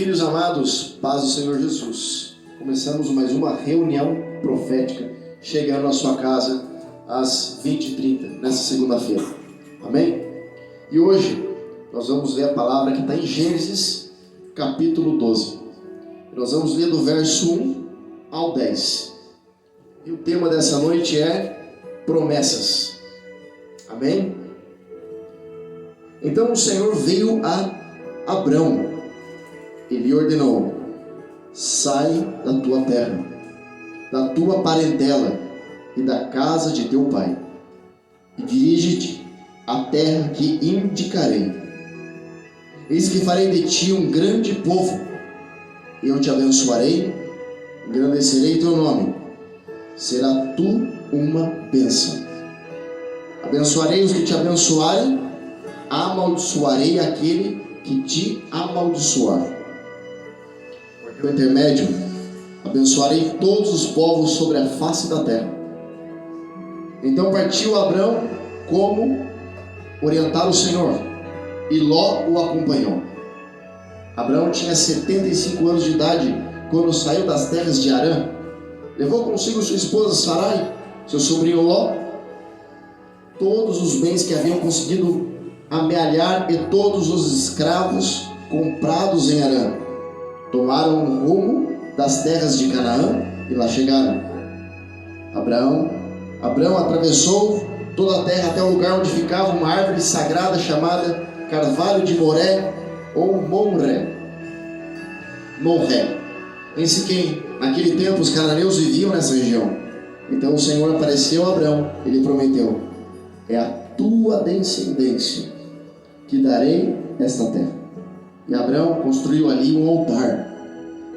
Filhos amados, paz do Senhor Jesus. Começamos mais uma reunião profética, chegando à sua casa às 20h30, nessa segunda-feira. Amém? E hoje nós vamos ler a palavra que está em Gênesis, capítulo 12. Nós vamos ler do verso 1 ao 10. E o tema dessa noite é promessas. Amém? Então o Senhor veio a Abrão. Ele ordenou: sai da tua terra, da tua parentela e da casa de teu pai, e dirige-te à terra que indicarei. Eis que farei de ti um grande povo, eu te abençoarei, engrandecerei teu nome, será tu uma bênção. Abençoarei os que te abençoarem, amaldiçoarei aquele que te amaldiçoar. Por intermédio, abençoarei todos os povos sobre a face da terra. Então partiu Abrão como orientara o Senhor, e Ló o acompanhou. Abrão tinha 75 anos de idade quando saiu das terras de Harã. Levou consigo sua esposa Sarai, seu sobrinho Ló, todos os bens que haviam conseguido amealhar e todos os escravos comprados em Harã. Tomaram o rumo das terras de Canaã e lá chegaram. Abrão atravessou toda a terra até o lugar onde ficava uma árvore sagrada chamada Carvalho de Moré ou Moré. Pense que naquele tempo os cananeus viviam nessa região. Então o Senhor apareceu a Abrão e lhe prometeu: é a tua descendência que darei esta terra. E Abrão construiu ali um altar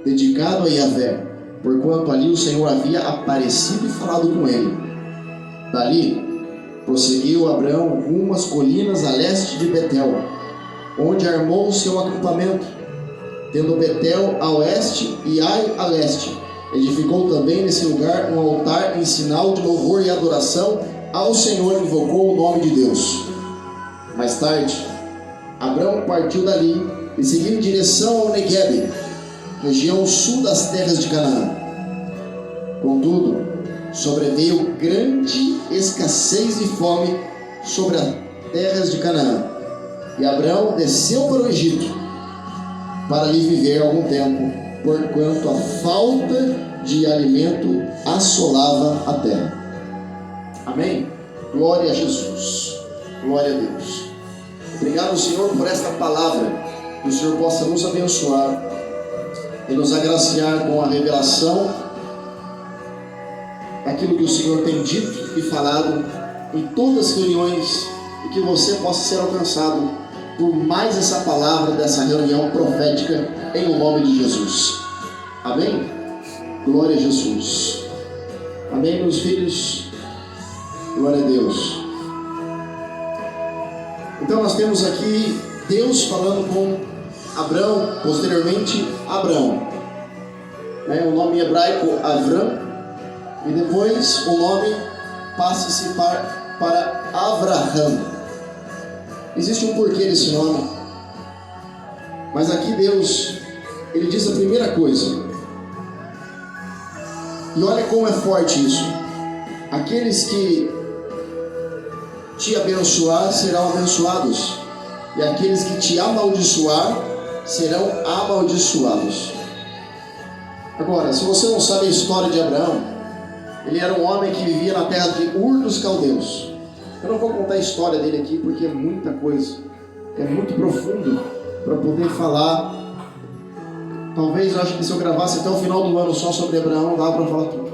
dedicado a Yahvé, porquanto ali o Senhor havia aparecido e falado com ele. Dali prosseguiu Abrão algumas colinas a leste de Betel, onde armou o seu acampamento, tendo Betel a oeste e Ai a leste. Edificou também nesse lugar um altar em sinal de louvor e adoração ao Senhor, e invocou o nome de Deus. Mais tarde, Abrão partiu dali e seguiu em direção ao Neguebe, região sul das terras de Canaã. Contudo, sobreveio grande escassez e fome sobre as terras de Canaã. E Abrão desceu para o Egito, para ali viver algum tempo, porquanto a falta de alimento assolava a terra. Amém? Glória a Jesus. Glória a Deus. Obrigado, Senhor, por esta palavra. Que o Senhor possa nos abençoar e nos agraciar com a revelação daquilo que o Senhor tem dito e falado em todas as reuniões, e que você possa ser alcançado por mais essa palavra dessa reunião profética, em o nome de Jesus. Amém? Glória a Jesus. Amém, meus filhos? Glória a Deus. Então nós temos aqui Deus falando com Abrão, posteriormente Abrão. O nome hebraico Avram, e depois o nome passa-se para Avraham. Existe um porquê desse nome, mas aqui Deus, ele diz a primeira coisa, e olha como é forte isso: aqueles que te abençoar serão abençoados, e aqueles que te amaldiçoar serão amaldiçoados. Agora, se você não sabe a história de Abraão, ele era um homem que vivia na terra de Ur dos Caldeus. Eu não vou contar a história dele aqui porque é muita coisa, é muito profundo para poder falar. Talvez eu acho que se eu gravasse até o final do ano só sobre Abraão, não dá para falar tudo.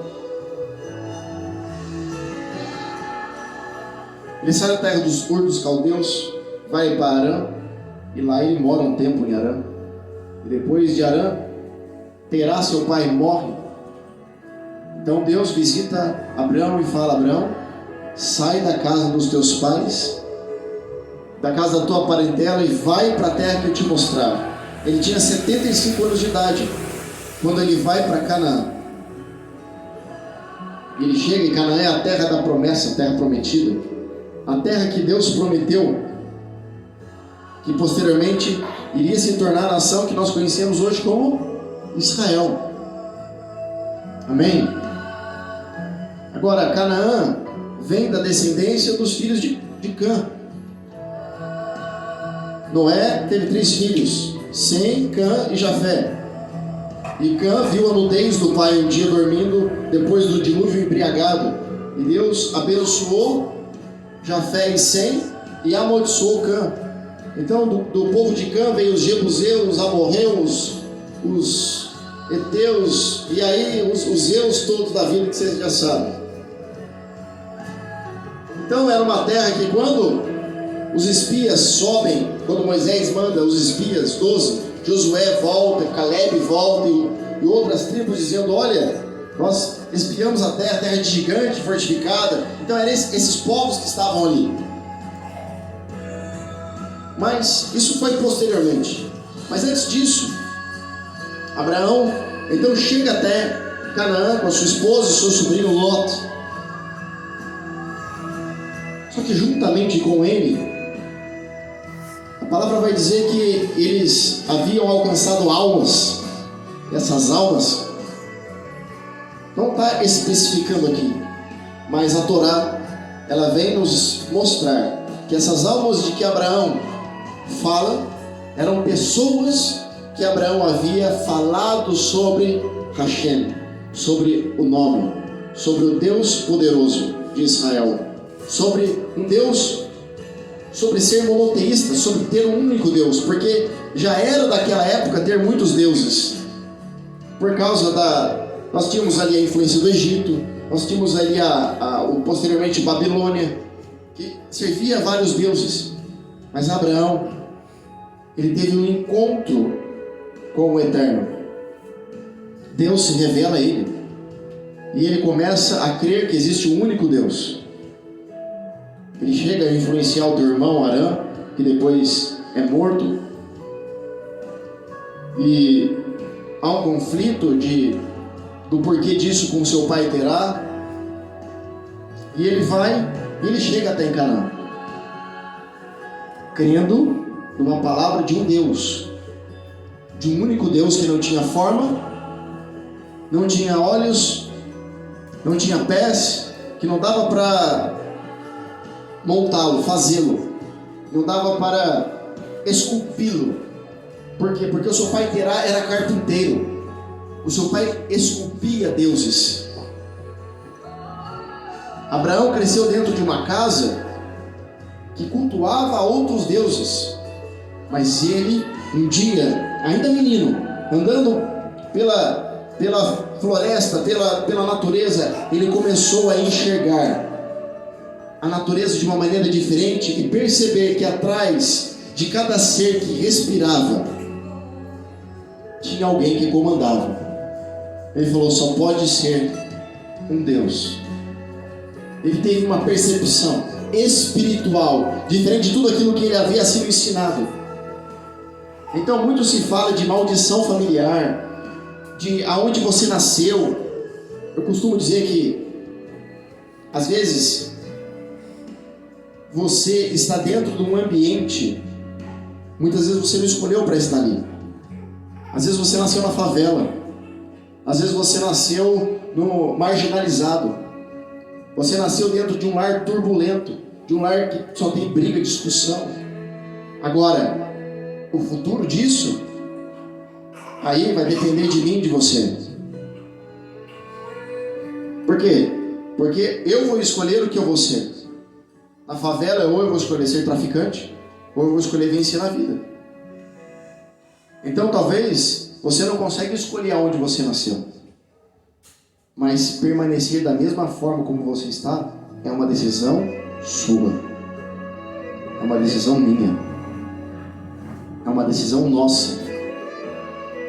Ele sai da terra dos Ur dos Caldeus, vai para Harã, e lá ele mora um tempo em Harã. E depois de Harã, Terá, seu pai, morre. Então Deus visita Abrão e fala: Abrão, sai da casa dos teus pais, da casa da tua parentela, e vai para a terra que eu te mostrar. Ele tinha 75 anos de idade quando ele vai para Canaã. Ele chega em Canaã, é a terra da promessa, a terra prometida, a terra que Deus prometeu que posteriormente iria se tornar a nação que nós conhecemos hoje como Israel. Amém? Agora, Canaã vem da descendência dos filhos de Cã. Noé teve 3 filhos, Sem, Cã e Jafé. E Cã viu a nudez do pai um dia dormindo depois do dilúvio embriagado. E Deus abençoou Jafé e Sem e amaldiçoou Cã. Então do povo de Cã veio os Jebuseus, os Amorreus, os Eteus e aí os Zeus todos da vida que vocês já sabem. Então era uma terra que quando os espias sobem, quando Moisés manda os espias, 12, Josué volta, Caleb volta e outras tribos dizendo, olha, nós espiamos a terra de gigante, fortificada. Então eram esses povos que estavam ali. Mas isso foi posteriormente. Mas antes disso, Abraão então chega até Canaã com a sua esposa e seu sobrinho Lot. Só que juntamente com ele, a palavra vai dizer que eles haviam alcançado almas. Essas almas não está especificando aqui, mas a Torá ela vem nos mostrar que essas almas de que Abraão fala eram pessoas que Abraão havia falado sobre Hashem, sobre o nome, sobre o Deus poderoso de Israel, sobre um Deus, sobre ser monoteísta, sobre ter um único Deus, porque já era daquela época ter muitos deuses, por causa nós tínhamos ali a influência do Egito, nós tínhamos ali posteriormente Babilônia, que servia a vários deuses, mas Abraão, ele teve um encontro com o Eterno. Deus se revela a ele e ele começa a crer que existe um único Deus. Ele chega a influenciar o teu irmão Arã, que depois é morto, e há um conflito do porquê disso com seu pai Terá, e ele chega até em Canaã, crendo numa palavra de um Deus, de um único Deus que não tinha forma, não tinha olhos, não tinha pés, que não dava para montá-lo, fazê-lo, não dava para esculpi-lo. Por quê? Porque o seu pai Terá era carpinteiro, o seu pai esculpia deuses. Abraão cresceu dentro de uma casa que cultuava outros deuses, mas ele, um dia, ainda menino, andando pela floresta, pela natureza, ele começou a enxergar a natureza de uma maneira diferente e perceber que atrás de cada ser que respirava tinha alguém que comandava. Ele falou, só pode ser um Deus. Ele teve uma percepção espiritual diferente de tudo aquilo que ele havia sido ensinado. Então muito se fala de maldição familiar, de aonde você nasceu. Eu costumo dizer que às vezes você está dentro de um ambiente, muitas vezes você não escolheu para estar ali. Às vezes você nasceu na favela, às vezes você nasceu no marginalizado, você nasceu dentro de um lar turbulento, de um lar que só tem briga, discussão. Agora, o futuro disso, aí vai depender de mim e de você. Por quê? Porque eu vou escolher o que eu vou ser. Na favela, ou eu vou escolher ser traficante, ou eu vou escolher vencer na vida. Então talvez você não consiga escolher aonde você nasceu, mas permanecer da mesma forma como você está é uma decisão sua, é uma decisão minha, é uma decisão nossa.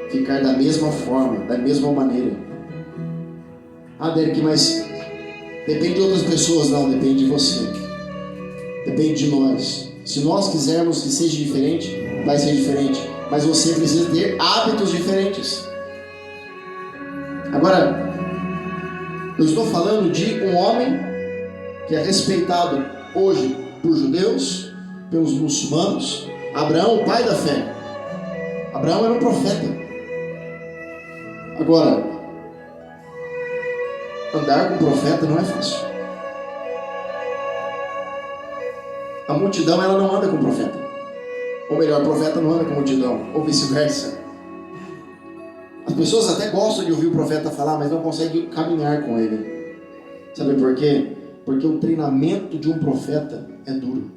Ficar da mesma forma, da mesma maneira. Ah, Derek, mas depende de outras pessoas. Não, depende de você, depende de nós. Se nós quisermos que seja diferente, vai ser diferente, mas você precisa ter hábitos diferentes. Agora, eu estou falando de um homem que é respeitado hoje por judeus, pelos muçulmanos, Abraão, o pai da fé. Abraão era um profeta. Agora, andar com profeta não é fácil. A multidão, ela não anda com profeta. Ou melhor, o profeta não anda com a multidão, ou vice-versa. As pessoas até gostam de ouvir o profeta falar, mas não conseguem caminhar com ele. Sabe por quê? Porque o treinamento de um profeta é duro.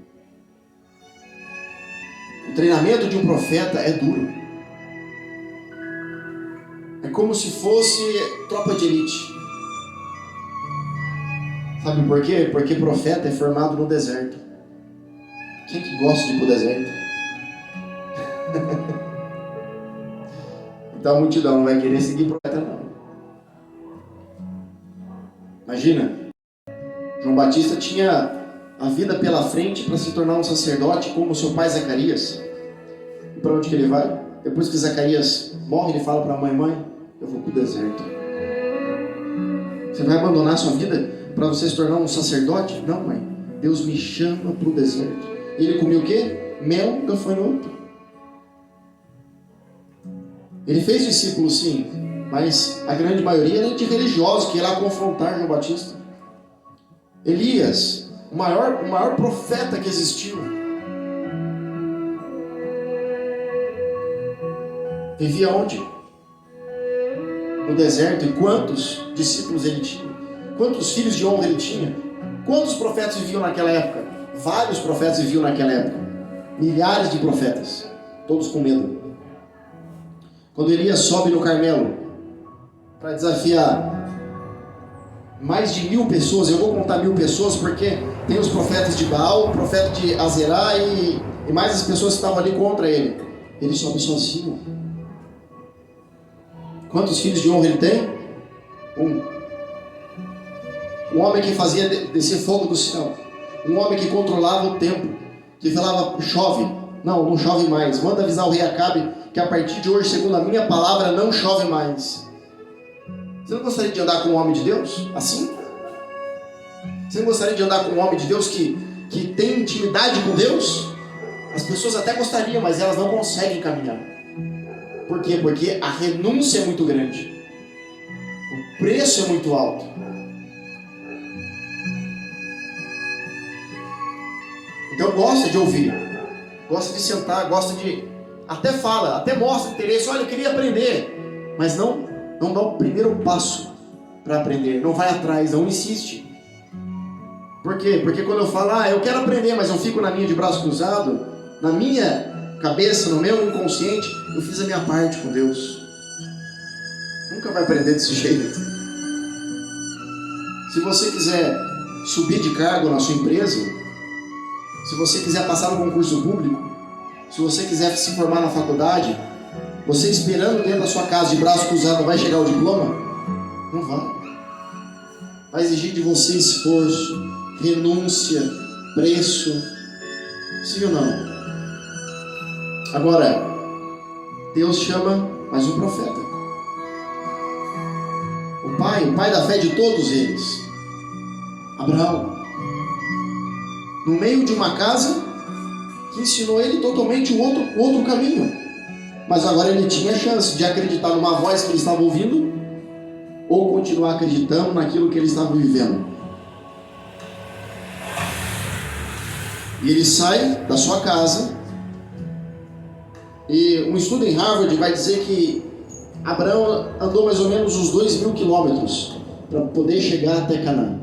O treinamento de um profeta é duro. É como se fosse tropa de elite. Sabe por quê? Porque profeta é formado no deserto. Quem que gosta de ir pro deserto? Então a multidão não vai querer seguir profeta, não. Imagina, João Batista tinha a vida pela frente para se tornar um sacerdote como seu pai Zacarias. E para onde que ele vai? Depois que Zacarias morre, ele fala para a mãe, eu vou pro deserto. Você vai abandonar sua vida para você se tornar um sacerdote? Não, mãe. Deus me chama pro deserto. E ele comia o quê? Mel gafanhoto. Ele fez discípulos, sim, mas a grande maioria era de religiosos que ia lá confrontar João Batista. Elias, o maior profeta que existiu, vivia onde? No deserto. E quantos discípulos ele tinha? Quantos filhos de honra ele tinha? Quantos profetas viviam naquela época? Vários profetas viviam naquela época. Milhares de profetas, todos com medo. Quando Elias sobe no Carmelo para desafiar mais de 1000 pessoas, eu vou contar 1000 pessoas porque tem os profetas de Baal, o profeta de Azerá e mais as pessoas que estavam ali contra ele. Ele sobe sozinho. Quantos filhos de honra ele tem? Um homem que fazia descer fogo do céu. Um homem que controlava o tempo. Que falava, chove. Não chove mais. Manda avisar o rei Acabe que a partir de hoje, segundo a minha palavra, não chove mais. Você não gostaria de andar com um homem de Deus assim? Você não gostaria de andar com um homem de Deus que tem intimidade com Deus? As pessoas até gostariam, mas elas não conseguem caminhar. Por quê? Porque a renúncia é muito grande. O preço é muito alto. Então gosta de ouvir, gosta de sentar, gosta de... Até fala, até mostra interesse. Olha, eu queria aprender. Mas não dá o primeiro passo para aprender. Não vai atrás, não insiste. Por quê? Porque quando eu falo, eu quero aprender, mas eu fico na minha de braço cruzado, na minha cabeça, no meu inconsciente, eu fiz a minha parte com Deus. Nunca vai aprender desse jeito. Se você quiser subir de cargo na sua empresa, se você quiser passar no concurso público, se você quiser se formar na faculdade, você esperando dentro da sua casa de braço cruzado vai chegar o diploma? Não vai. Vai exigir de você esforço, renúncia, preço. Sim ou não? Agora, Deus chama mais um profeta. O pai da fé de todos eles, Abraão, no meio de uma casa que ensinou ele totalmente o outro caminho. Mas agora ele tinha a chance de acreditar numa voz que ele estava ouvindo ou continuar acreditando naquilo que ele estava vivendo. E ele sai da sua casa e um estudo em Harvard vai dizer que Abraão andou mais ou menos uns 2.000 quilômetros para poder chegar até Canaã.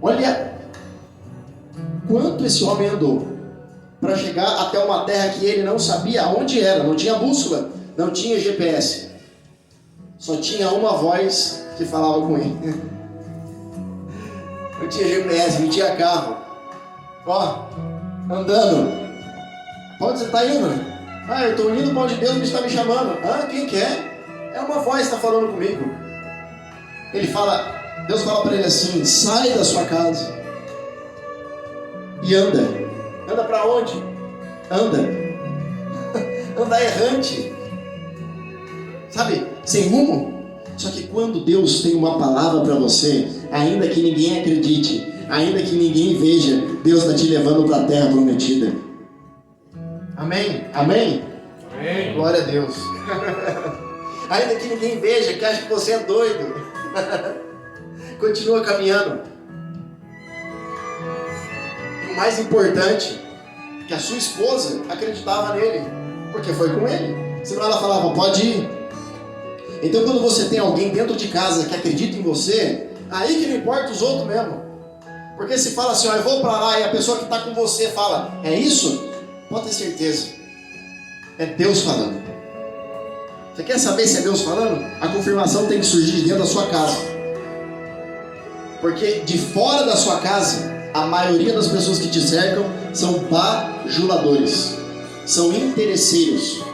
Olha quanto esse homem andou para chegar até uma terra que ele não sabia aonde era, não tinha bússola, não tinha GPS. Só tinha uma voz que falava com ele. Não tinha GPS, não tinha carro. Andando. Pra onde você está indo? Eu estou indo para onde Deus me está me chamando. Quem que é? É uma voz que está falando comigo. Deus fala para ele assim, sai da sua casa e anda. Anda para onde? Anda errante. Sabe? Sem rumo. Só que quando Deus tem uma palavra para você, ainda que ninguém acredite, ainda que ninguém veja, Deus está te levando para a terra prometida. Amém? Amém? Amém. Glória a Deus. Ainda que ninguém veja, que acha que você é doido. Continua caminhando. E o mais importante, que a sua esposa acreditava nele, porque foi com ele. Senão ela falava, pode ir. Então quando você tem alguém dentro de casa que acredita em você, aí que não importa os outros mesmo. Porque se fala assim, ó, eu vou para lá, e a pessoa que está com você fala, é isso? Pode ter certeza. É Deus falando. Você quer saber se é Deus falando? A confirmação tem que surgir de dentro da sua casa. Porque de fora da sua casa, a maioria das pessoas que te cercam são bajuladores, são interesseiros.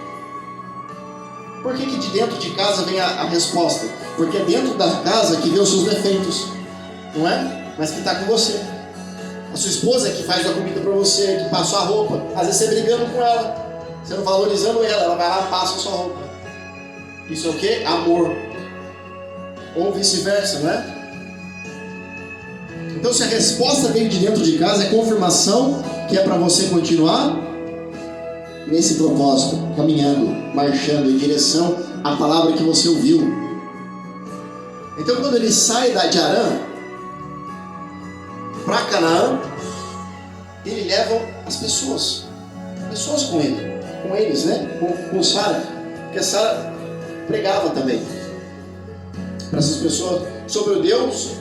Por que de dentro de casa vem a resposta? Porque é dentro da casa que vê os seus defeitos, não é? Mas que está com você. A sua esposa é que faz a comida para você, que passa a roupa. Às vezes você brigando com ela, você não valorizando ela vai lá e passa a sua roupa. Isso é o que? Amor. Ou vice-versa, não é? Então se a resposta veio de dentro de casa, é confirmação que é para você continuar nesse propósito, caminhando, marchando em direção à palavra que você ouviu. Então quando ele sai de Harã para Canaã, ele leva as pessoas com ele, com eles, né? Com Sara, porque Sara pregava também para essas pessoas sobre o Deus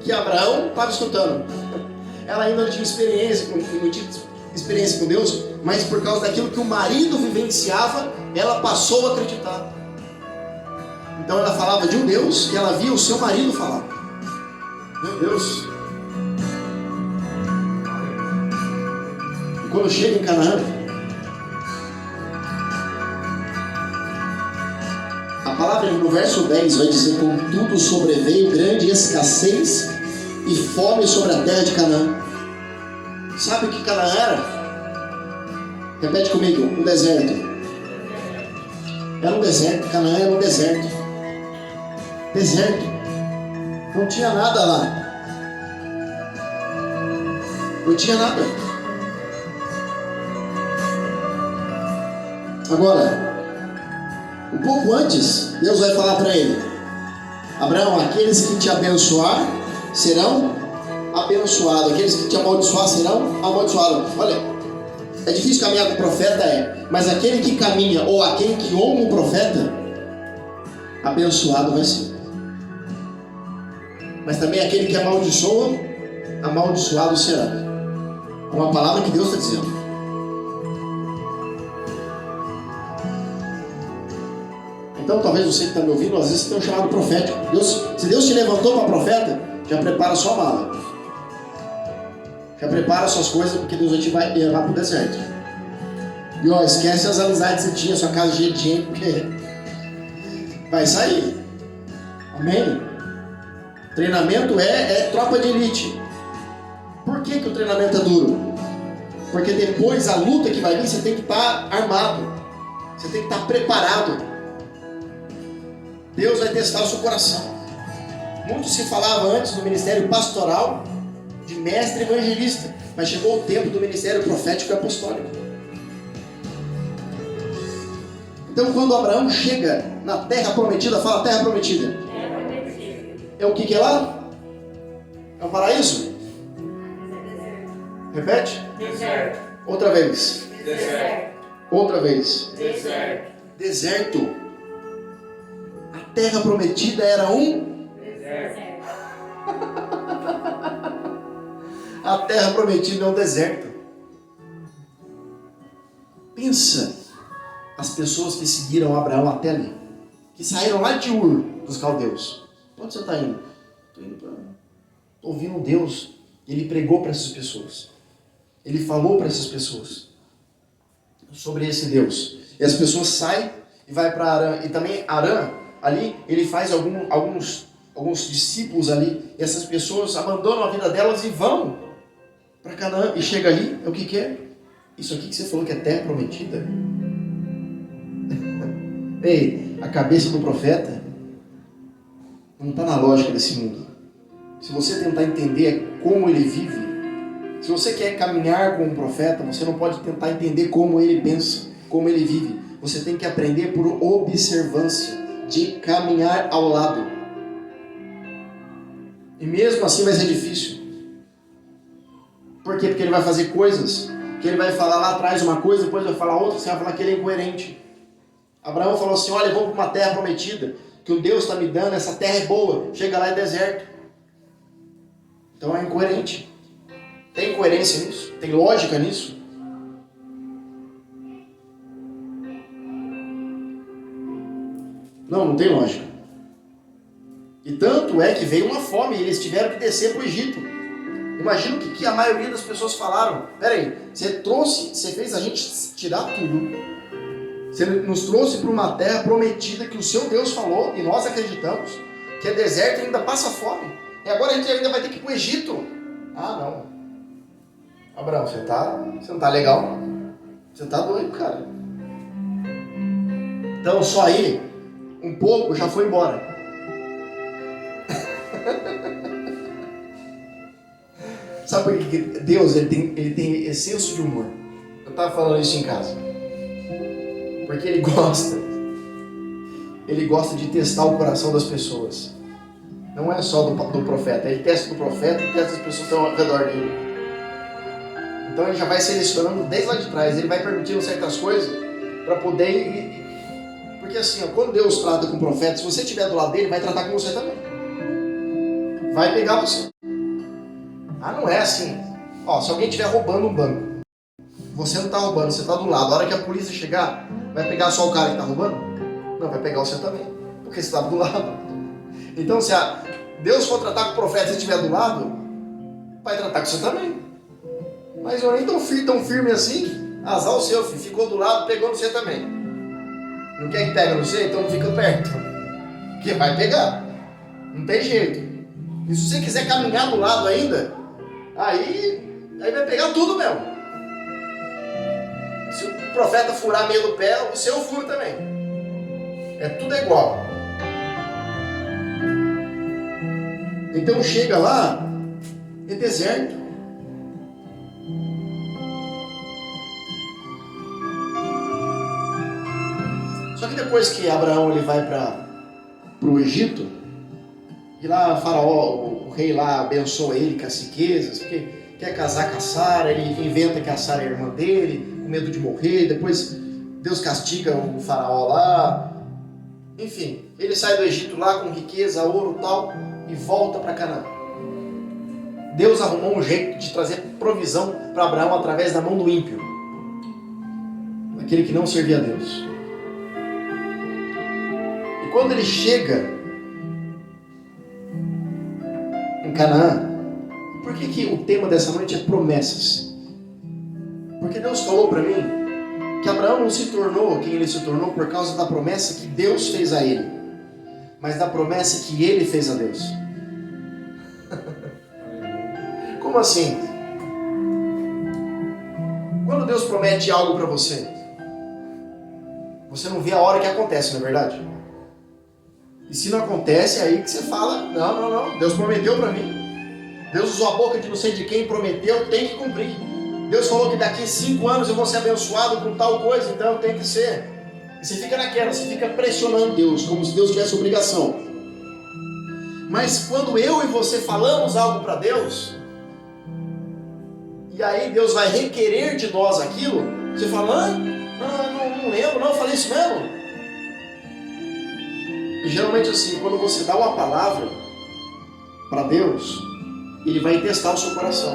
que Abraão estava escutando. Ela ainda não tinha experiência com Deus, mas por causa daquilo que o marido vivenciava, ela passou a acreditar. Então ela falava de um Deus que ela via o seu marido falar. Meu Deus. E quando chega em Canaã, a palavra no verso 10 vai dizer: contudo sobreveio grande escassez e fome sobre a terra de Canaã. Sabe o que Canaã era? Repete comigo, um deserto. Era um deserto, Canaã era um deserto. Deserto. Não tinha nada lá. Não tinha nada. Agora, um pouco antes, Deus vai falar para ele: Abraão, aqueles que te abençoar serão abençoados, aqueles que te amaldiçoar serão amaldiçoados. Olha, é difícil caminhar com o profeta, mas aquele que caminha ou aquele que honra o profeta, abençoado vai ser. Mas também aquele que amaldiçoa, amaldiçoado será. É uma palavra que Deus está dizendo. Então talvez você que está me ouvindo, às vezes você tem um chamado profético. Se Deus te levantou para profeta, já prepara a sua mala. Já prepara suas coisas, porque Deus vai te levar para o deserto. E ó, esquece as amizades que você tinha, sua casa cheia de gente, porque vai sair. Amém? Treinamento é tropa de elite. Por que o treinamento é duro? Porque depois a luta que vai vir, você tem que estar armado. Você tem que estar preparado. Deus vai testar o seu coração. Muito se falava antes do ministério pastoral, de mestre evangelista, mas chegou o tempo do ministério profético e apostólico. Então quando Abraão chega na terra prometida, fala terra prometida. Terra prometida. É o que é lá? É um paraíso? Repete? Deserto. Outra vez. Deserto. Outra vez. Deserto. Deserto. A terra prometida era um Deserto. A terra prometida é um deserto. Pensa as pessoas que seguiram Abraão até ali, que saíram lá de Ur dos caldeus. Onde você está indo? Estou ouvindo Deus. Ele pregou para essas pessoas. Ele falou para essas pessoas sobre esse Deus. E as pessoas saem e vai para Harã. E também Harã, ali, ele faz alguns discípulos ali. E essas pessoas abandonam a vida delas e vão para Canaã. E chega ali, é o que é? Isso aqui que você falou que é terra prometida? Ei, a cabeça do profeta não está na lógica desse mundo. Se você tentar entender como ele vive, se você quer caminhar com um profeta, você não pode tentar entender como ele pensa, como ele vive. você tem que aprender por observância, de caminhar ao lado. E mesmo assim vai ser difícil. Por quê? Porque ele vai fazer coisas que ele vai falar lá atrás uma coisa, depois vai falar outra, você vai falar que ele é incoerente. Abraão falou assim, olha, eu vou para uma terra prometida, que o Deus está me dando, essa terra é boa, chega lá é deserto. Então é incoerente. Tem coerência nisso? Tem lógica nisso? Não tem lógica. E tanto é que veio uma fome e eles tiveram que descer para o Egito. Imagina o que a maioria das pessoas falaram. Peraí, você fez a gente tirar tudo. Você nos trouxe para uma terra prometida que o seu Deus falou, e nós acreditamos, que é deserto e ainda passa fome. E agora a gente ainda vai ter que ir para o Egito. Ah, não. Abraão, você não tá legal, não. Você tá doido, cara. Então só aí, um pouco já foi embora. Sabe por que Deus ele tem esse senso de humor? Eu estava falando isso em casa. Porque ele gosta de testar o coração das pessoas. Não é só do profeta. Ele testa do profeta e testa as pessoas que estão ao redor dele. Então ele já vai selecionando desde lá de trás. Ele vai permitindo certas coisas para poder ir. Porque assim, ó, quando Deus trata com o profeta, se você estiver do lado dele, vai tratar com você também. Vai pegar você. Ah, não é assim. Ó, se alguém estiver roubando um banco, você não está roubando, você está do lado. A hora que a polícia chegar, vai pegar só o cara que está roubando? Não, vai pegar você também, porque você está do lado. Então, se Deus for tratar com o profeta e você estiver do lado, vai tratar com você também. Mas eu nem tão firme assim. Azar o seu, filho. Ficou do lado, pegou você também. Não quer que pegue no você? Então não fica perto. Porque vai pegar. Não tem jeito. E se você quiser caminhar do lado ainda, aí vai pegar tudo mesmo. Se o profeta furar meio do pé, o seu furo também. É tudo igual. Então chega lá, é deserto. Só que depois que Abraão ele vai para o Egito, e lá Faraó, o rei lá abençoa ele com as riquezas, porque quer casar com a Sara, ele inventa que a Sara é irmã dele, com medo de morrer, depois Deus castiga o Faraó lá. Enfim, ele sai do Egito lá com riqueza, ouro e tal, e volta para Canaã. Deus arrumou um jeito de trazer provisão para Abraão através da mão do ímpio, aquele que não servia a Deus. E quando ele chega em Canaã, por que o tema dessa noite é promessas? Porque Deus falou para mim que Abraão não se tornou quem ele se tornou por causa da promessa que Deus fez a ele, mas da promessa que ele fez a Deus. Como assim? Quando Deus promete algo para você, você não vê a hora que acontece, não é verdade? E se não acontece, é aí que você fala, não, Deus prometeu para mim. Deus usou a boca de não sei de quem, prometeu, tem que cumprir. Deus falou que daqui 5 anos eu vou ser abençoado com tal coisa, então tem que ser. E você fica naquela, você fica pressionando Deus, como se Deus tivesse obrigação. Mas quando eu e você falamos algo para Deus, e aí Deus vai requerer de nós aquilo, você fala, não lembro, não, eu falei isso mesmo. E geralmente assim, quando você dá uma palavra para Deus, Ele vai testar o seu coração.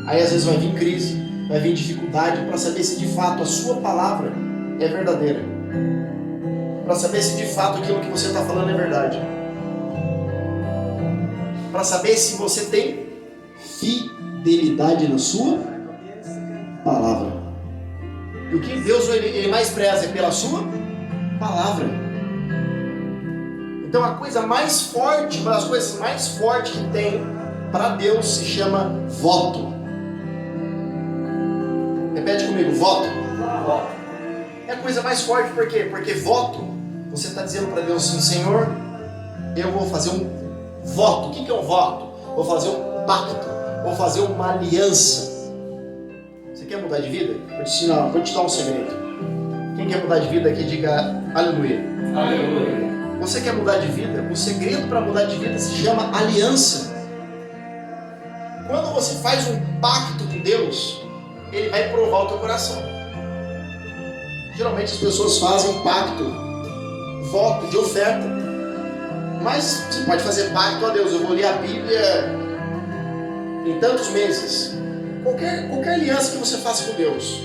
Aí às vezes vai vir crise, vai vir dificuldade para saber se de fato a sua palavra é verdadeira. Para saber se de fato aquilo que você está falando é verdade. Para saber se você tem fidelidade na sua palavra. E o que Deus ele mais preza é pela sua palavra. Então a coisa mais forte, uma das coisas mais fortes que tem para Deus se chama voto. Repete comigo, voto. É a coisa mais forte, por quê? Porque voto, você está dizendo para Deus assim, Senhor, eu vou fazer um voto. O que é um voto? Vou fazer um pacto, vou fazer uma aliança. Você quer mudar de vida? Vou te dar um segredo. Quem quer mudar de vida aqui, diga aleluia. Aleluia. Você quer mudar de vida? O segredo para mudar de vida se chama aliança. Quando você faz um pacto com Deus, Ele vai provar o teu coração. Geralmente as pessoas fazem pacto, voto de oferta. Mas você pode fazer pacto a Deus. Eu vou ler a Bíblia em tantos meses. Qualquer aliança que você faça com Deus,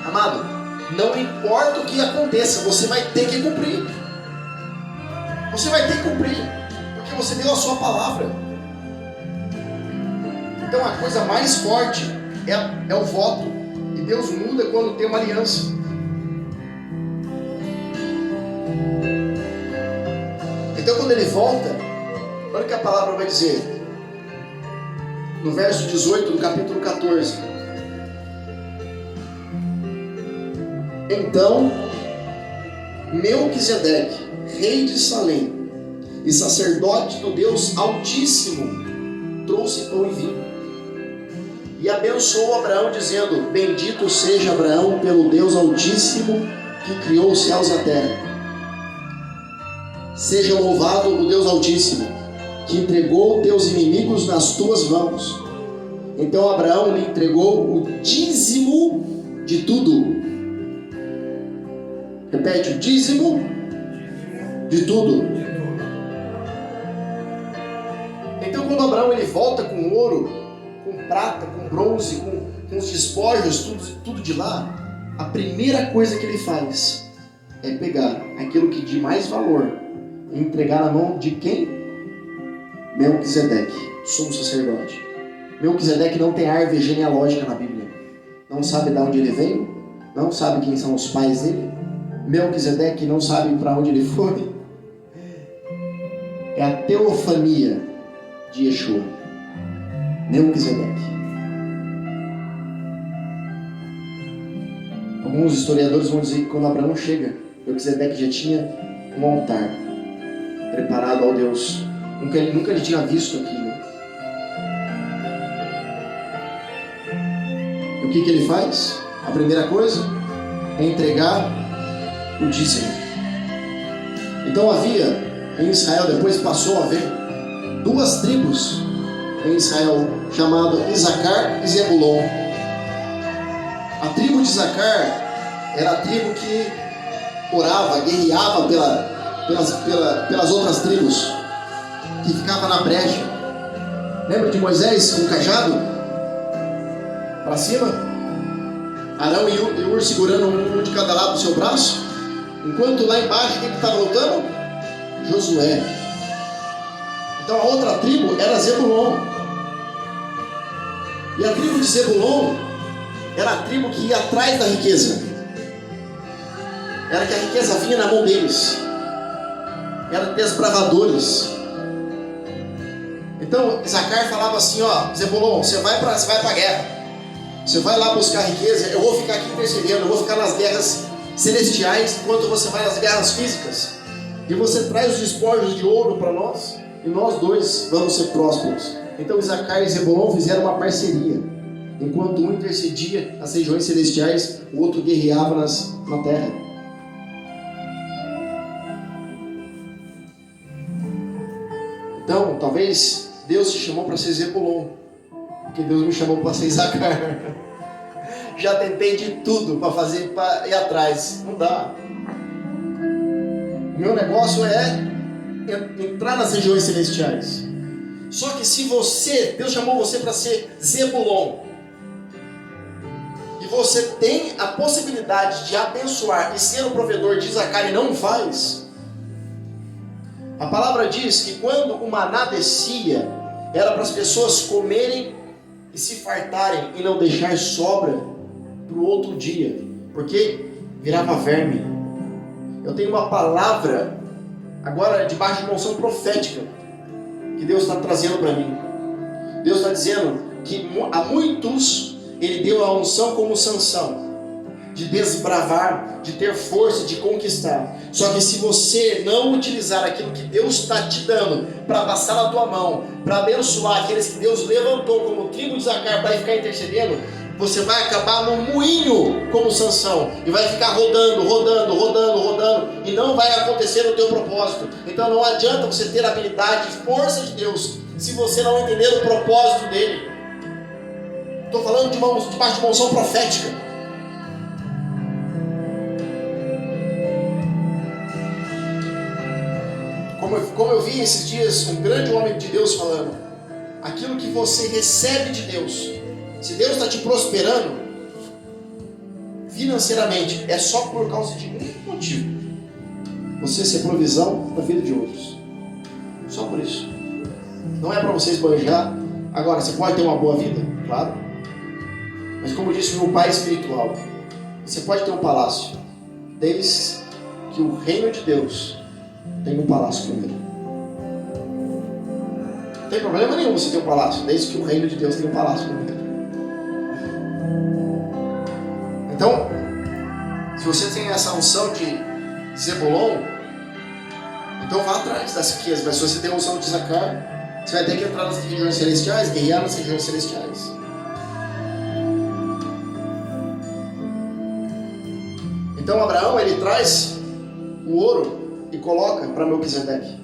amado, não importa o que aconteça, você vai ter que cumprir. Você vai ter que cumprir, porque você deu a sua palavra. Então a coisa mais forte é o voto. E Deus muda quando tem uma aliança. Então quando Ele volta, olha o que a palavra vai dizer. No verso 18 do capítulo 14. Então Melquisedeque, rei de Salém e sacerdote do Deus Altíssimo, trouxe pão e vinho e abençoou Abraão, dizendo: bendito seja Abraão pelo Deus Altíssimo que criou os céus e a terra. Seja louvado o Deus Altíssimo que entregou teus inimigos nas tuas mãos. Então Abraão lhe entregou o dízimo de tudo. Repete: o dízimo de tudo. Então quando Abraão ele volta com ouro, com prata, com bronze, com os despojos, tudo de lá, a primeira coisa que ele faz é pegar aquilo que de mais valor e entregar na mão de quem? Melquisedeque, sumo sacerdote. Melquisedeque não tem árvore genealógica na Bíblia. Não sabe de onde ele veio, não sabe quem são os pais dele. Melquisedeque não sabe para onde ele foi. É a teofania de Yeshua. Melquisedeque. Alguns historiadores vão dizer que quando Abraão chega, Melquisedeque já tinha um altar preparado ao Deus. Nunca ele tinha visto aquilo. E o que ele faz? A primeira coisa é entregar o dízimo. Então havia em Israel, depois passou a haver duas tribos em Israel, chamado Isacar e Zebulon. A tribo de Isacar era a tribo que orava, guerreava pelas outras tribos, que ficava na brecha. Lembra de Moisés com o cajado para cima? Arão e Ur segurando um de cada lado do seu braço, enquanto lá embaixo quem estava lutando? Josué. Então a outra tribo era Zebulon. E a tribo de Zebulon era a tribo que ia atrás da riqueza. Era que a riqueza vinha na mão deles. Eram desbravadores. Então Isacar falava assim: ó, Zebulon, você vai para a guerra. Você vai lá buscar riqueza, eu vou ficar aqui intercedendo, eu vou ficar nas guerras celestiais enquanto você vai nas guerras físicas. E você traz os despojos de ouro para nós, e nós dois vamos ser prósperos. Então Isacar e Zebulon fizeram uma parceria. Enquanto um intercedia nas regiões celestiais, o outro guerreava na terra. Então, talvez Deus te chamou para ser Zebulon, porque Deus me chamou para ser Isacar. Já tentei de tudo para ir atrás, não dá. O meu negócio é entrar nas regiões celestiais. Só que se Deus chamou você para ser Zebulon, e você tem a possibilidade de abençoar e ser o provedor de Isacar e não faz, a palavra diz que quando o maná descia, era para as pessoas comerem e se fartarem e não deixar sobra para o outro dia, porque virava verme. Eu tenho uma palavra agora debaixo de uma unção profética que Deus está trazendo para mim. Deus está dizendo que a muitos Ele deu a unção como Sansão, de desbravar, de ter força, de conquistar. Só que se você não utilizar aquilo que Deus está te dando para passar na tua mão, para abençoar aqueles que Deus levantou como tribo de Isacar para ficar intercedendo, você vai acabar num moinho como Sansão e vai ficar rodando, e não vai acontecer o teu propósito. Então não adianta você ter habilidade e força de Deus se você não entender o propósito dele. Estou falando debaixo de uma unção profética. Como eu vi esses dias um grande homem de Deus falando, aquilo que você recebe de Deus, se Deus está te prosperando financeiramente, é só por causa de um motivo: você ser provisão da vida de outros. Só por isso. Não é para você esbanjar. Agora, você pode ter uma boa vida? Claro. Mas como disse meu pai espiritual, você pode ter um palácio, desde que o reino de Deus tenha um palácio primeiro. Não tem problema nenhum você ter um palácio, desde que o reino de Deus tenha um palácio primeiro. Então, se você tem essa unção de Zebulon, então vá atrás das riquezas. Mas se você tem a unção de Issacar, você vai ter que entrar nas regiões celestiais, guerrear nas regiões celestiais. Então Abraão, ele traz o ouro e coloca para Melquisedeque.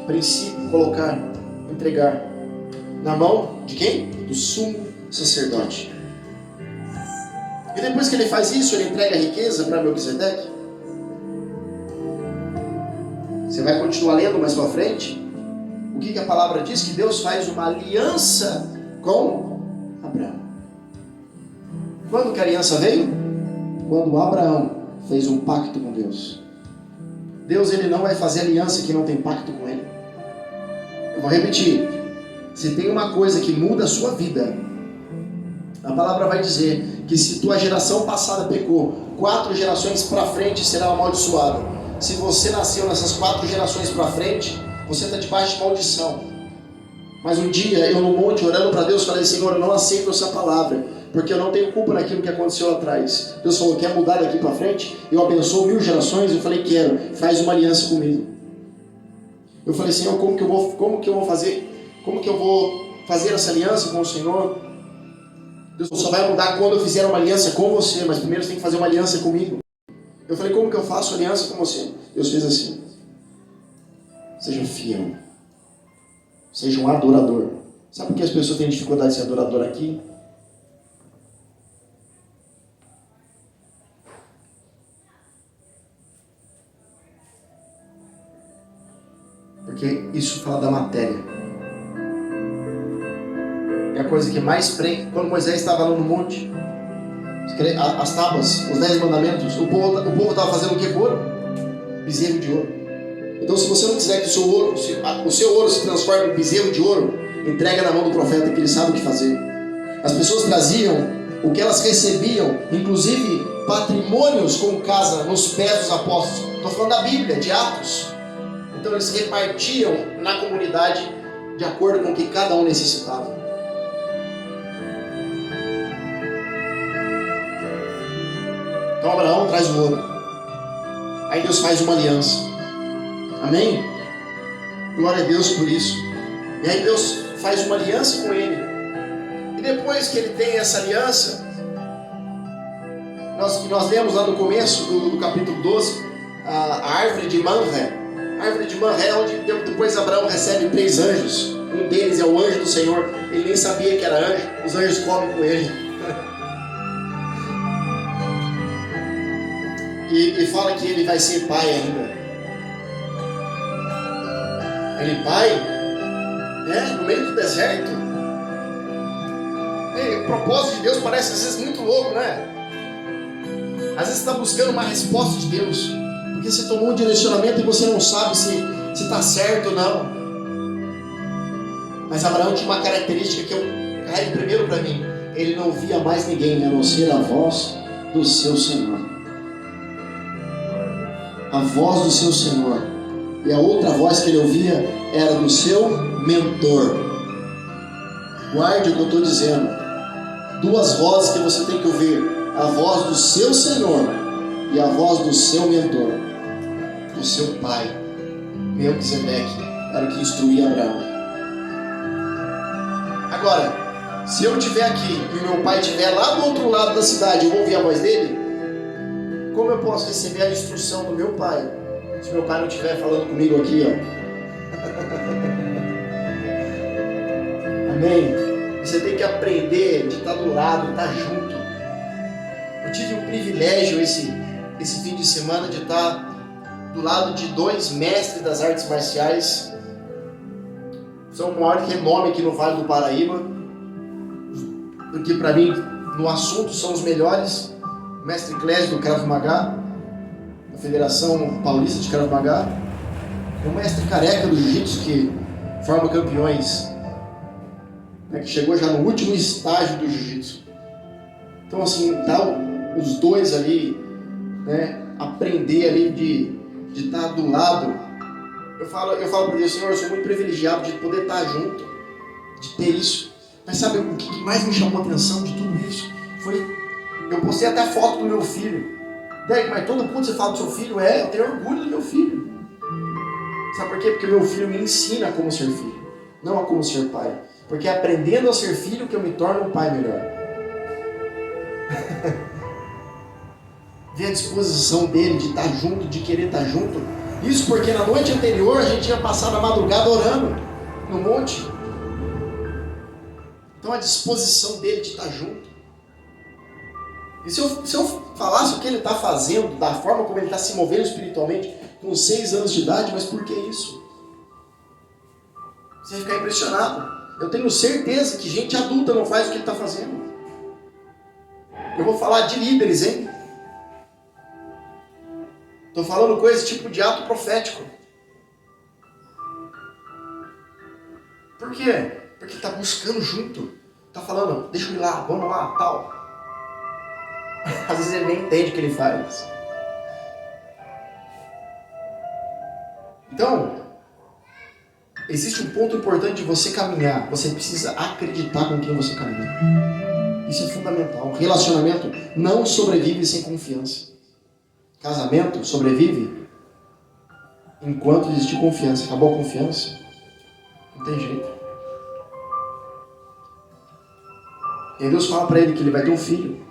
Princípio, colocar, entregar na mão de quem? Do sumo sacerdote. E depois que ele faz isso, ele entrega a riqueza para Melquisedeque. Você vai continuar lendo mais para frente. O que a palavra diz? Que Deus faz uma aliança com Abraão. Quando que a aliança veio? Quando Abraão fez um pacto com Deus. Deus, ele não vai fazer aliança que não tem pacto com ele. Eu vou repetir. Se tem uma coisa que muda a sua vida, a palavra vai dizer que se tua geração passada pecou, 4 gerações para frente será amaldiçoada. Se você nasceu nessas 4 gerações para frente, você está debaixo de maldição. Mas um dia, eu no monte, orando para Deus, falei: Senhor, eu não aceito essa palavra, porque eu não tenho culpa naquilo que aconteceu lá atrás. Deus falou: quer mudar daqui para frente? Eu abençoo 1000 gerações. Eu falei: quero, faz uma aliança comigo. Eu falei: Senhor, como que eu vou fazer essa aliança com o Senhor? Deus só vai mudar quando eu fizer uma aliança com você, mas primeiro você tem que fazer uma aliança comigo. Eu falei: como que eu faço aliança com você? Deus fez assim: seja fiel, seja um adorador. Sabe por que as pessoas têm dificuldade de ser adorador aqui? Porque isso fala da matéria. É a coisa que mais prende. Quando Moisés estava lá no monte, as tábuas, os 10 mandamentos, o povo estava fazendo o que com ouro? Bezerro de ouro. Então, se você não quiser que o seu ouro se transforme em bezerro de ouro, entrega na mão do profeta, que ele sabe o que fazer. As pessoas traziam o que elas recebiam, inclusive patrimônios como casa, nos pés dos apóstolos. Estou falando da Bíblia, de Atos. Então eles repartiam na comunidade de acordo com o que cada um necessitava. Então Abraão traz o ouro. Aí Deus faz uma aliança. Amém? Glória a Deus por isso. E aí Deus faz uma aliança com ele. E depois que ele tem essa aliança, nós lemos lá no começo do capítulo 12, a árvore de Manré. A árvore de Manré, onde depois Abraão recebe 3 anjos. Um deles é o anjo do Senhor. Ele nem sabia que era anjo. Os anjos comem com ele. E fala que ele vai ser pai ainda. Ele pai? No meio do deserto. O propósito de Deus parece às vezes muito louco, né? Às vezes você está buscando uma resposta de Deus, porque você tomou um direcionamento e você não sabe se está certo ou não. Mas Abraão tinha uma característica que eu carrego primeiro para mim: ele não via mais ninguém a não ser a voz do seu Senhor. A voz do seu Senhor. E a outra voz que ele ouvia era do seu mentor. Guarde o que eu estou dizendo. 2 vozes que você tem que ouvir: a voz do seu Senhor e a voz do seu mentor, do seu pai. Melquisedeque era o que instruía Abraão. Agora, Se eu estiver aqui e o meu pai estiver lá do outro lado da cidade, eu vou ouvir a voz dele? Como eu posso receber a instrução do meu pai, se meu pai não estiver falando comigo aqui, ó? Amém? Você tem que aprender de estar do lado, estar junto. Eu tive o privilégio esse fim de semana de estar do lado de 2 mestres das artes marciais. São o maior renome aqui no Vale do Paraíba, porque para mim no assunto são os melhores. O mestre Clésio do Krav Maga, da Federação Paulista de Krav Maga, o mestre Careca do Jiu-Jitsu, que forma campeões, né, que chegou já no último estágio do Jiu-Jitsu. Então assim, tá os dois ali, né, aprender ali de estar do lado. Eu falo para Deus, Senhor, eu sou muito privilegiado de poder estar junto, de ter isso. Mas sabe o que mais me chamou a atenção de tudo isso? Eu postei até foto do meu filho. Derek, mas todo mundo você fala do seu filho? Eu tenho orgulho do meu filho. Sabe por quê? Porque meu filho me ensina a como ser filho, não a como ser pai. Porque é aprendendo a ser filho que eu me torno um pai melhor. Ver a disposição dele de estar junto, de querer estar junto. Isso porque na noite anterior a gente tinha passado a madrugada orando no monte. Então a disposição dele de estar junto. E se eu falasse o que ele está fazendo, da forma como ele está se movendo espiritualmente, com 6 anos de idade, mas por que isso? Você vai ficar impressionado. Eu tenho certeza que gente adulta não faz o que ele está fazendo. Eu vou falar de líderes, hein? Estou falando coisa tipo de ato profético. Por quê? Porque está buscando junto. Está falando, deixa eu ir lá, vamos lá, tal. Às vezes ele nem entende o que ele faz. Então, existe um ponto importante de você caminhar. Você precisa acreditar com quem você caminha. Isso é fundamental. Relacionamento não sobrevive sem confiança. Casamento sobrevive enquanto existir confiança. Acabou a confiança, não tem jeito. E aí Deus fala para ele que ele vai ter um filho.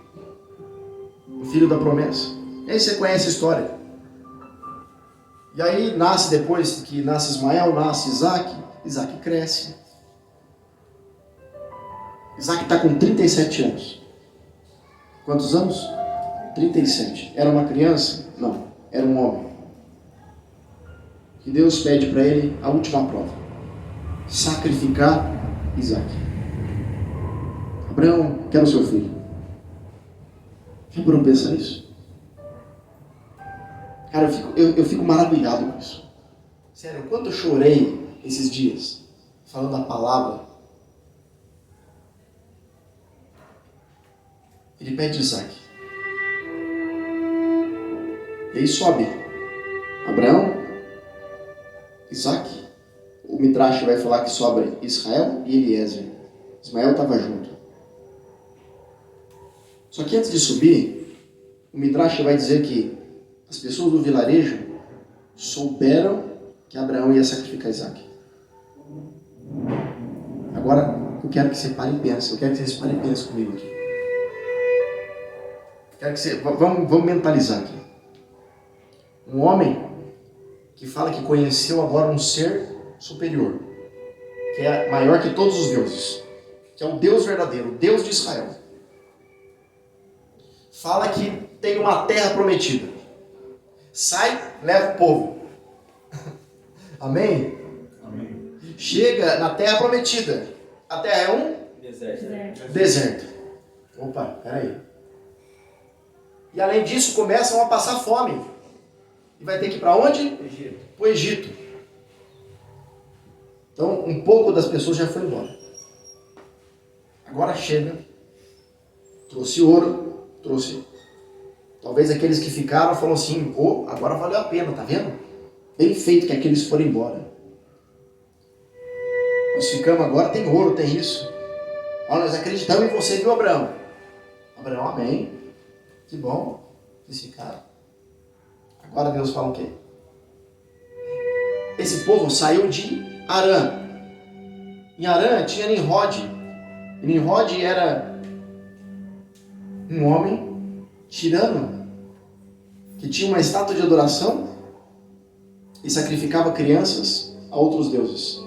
O filho da promessa. E aí você conhece a história. E aí nasce, depois que nasce Ismael, nasce Isaac. Isaac cresce. Isaac está com 37 anos. Quantos anos? 37. Era uma criança? Não. Era um homem. E Deus pede para ele a última prova. Sacrificar Isaac. Abraão, quero o seu filho. Já parou para pensar nisso? Cara, eu fico maravilhado com isso. Sério, o quanto eu chorei esses dias, falando a palavra. Ele pede Isaac. E aí sobe Abraão, Isaac. O Midrash vai falar que sobe Israel e Eliezer. Ismael estava junto. Só que antes de subir, o Midrash vai dizer que as pessoas do vilarejo souberam que Abraão ia sacrificar Isaac. Agora, eu quero que você pare e pense. Eu quero que vocês parem e pensem comigo aqui. Quero que você... Vamos mentalizar aqui. Um homem que fala que conheceu agora um ser superior, que é maior que todos os deuses, que é o Deus verdadeiro, o Deus de Israel. Fala que tem uma terra prometida. Sai, leva o povo. Amém? Amém. Chega na terra prometida. A terra é um deserto. Opa, peraí. E além disso, começam a passar fome. E vai ter que ir para onde? Egito. Para o Egito. Então, um pouco das pessoas já foi embora. Agora chega. Trouxe ouro, trouxe. Talvez aqueles que ficaram falam assim, agora valeu a pena, tá vendo? Bem feito que aqueles foram embora. Nós ficamos agora, tem ouro, tem isso. Olha, nós acreditamos em você, viu, Abraão? Abraão, amém. Que bom. Eles ficaram. Agora Deus fala o quê? Esse povo saiu de Arã. Em Arã tinha Nimrod, E Nimrod era um homem tirano, que tinha uma estátua de adoração e sacrificava crianças a outros deuses.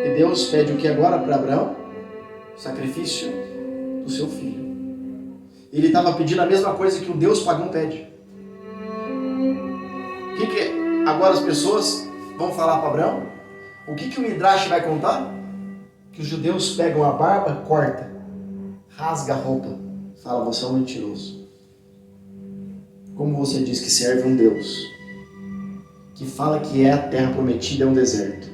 E Deus pede o que agora para Abraão? O sacrifício do seu filho. Ele estava pedindo a mesma coisa que o Deus pagão pede. O que agora as pessoas vão falar para Abraão? O que o Midrash vai contar? Que os judeus pegam a barba, corta, rasga a roupa, fala, você é um mentiroso. Como você diz que serve um Deus, que fala que é a terra prometida, é um deserto,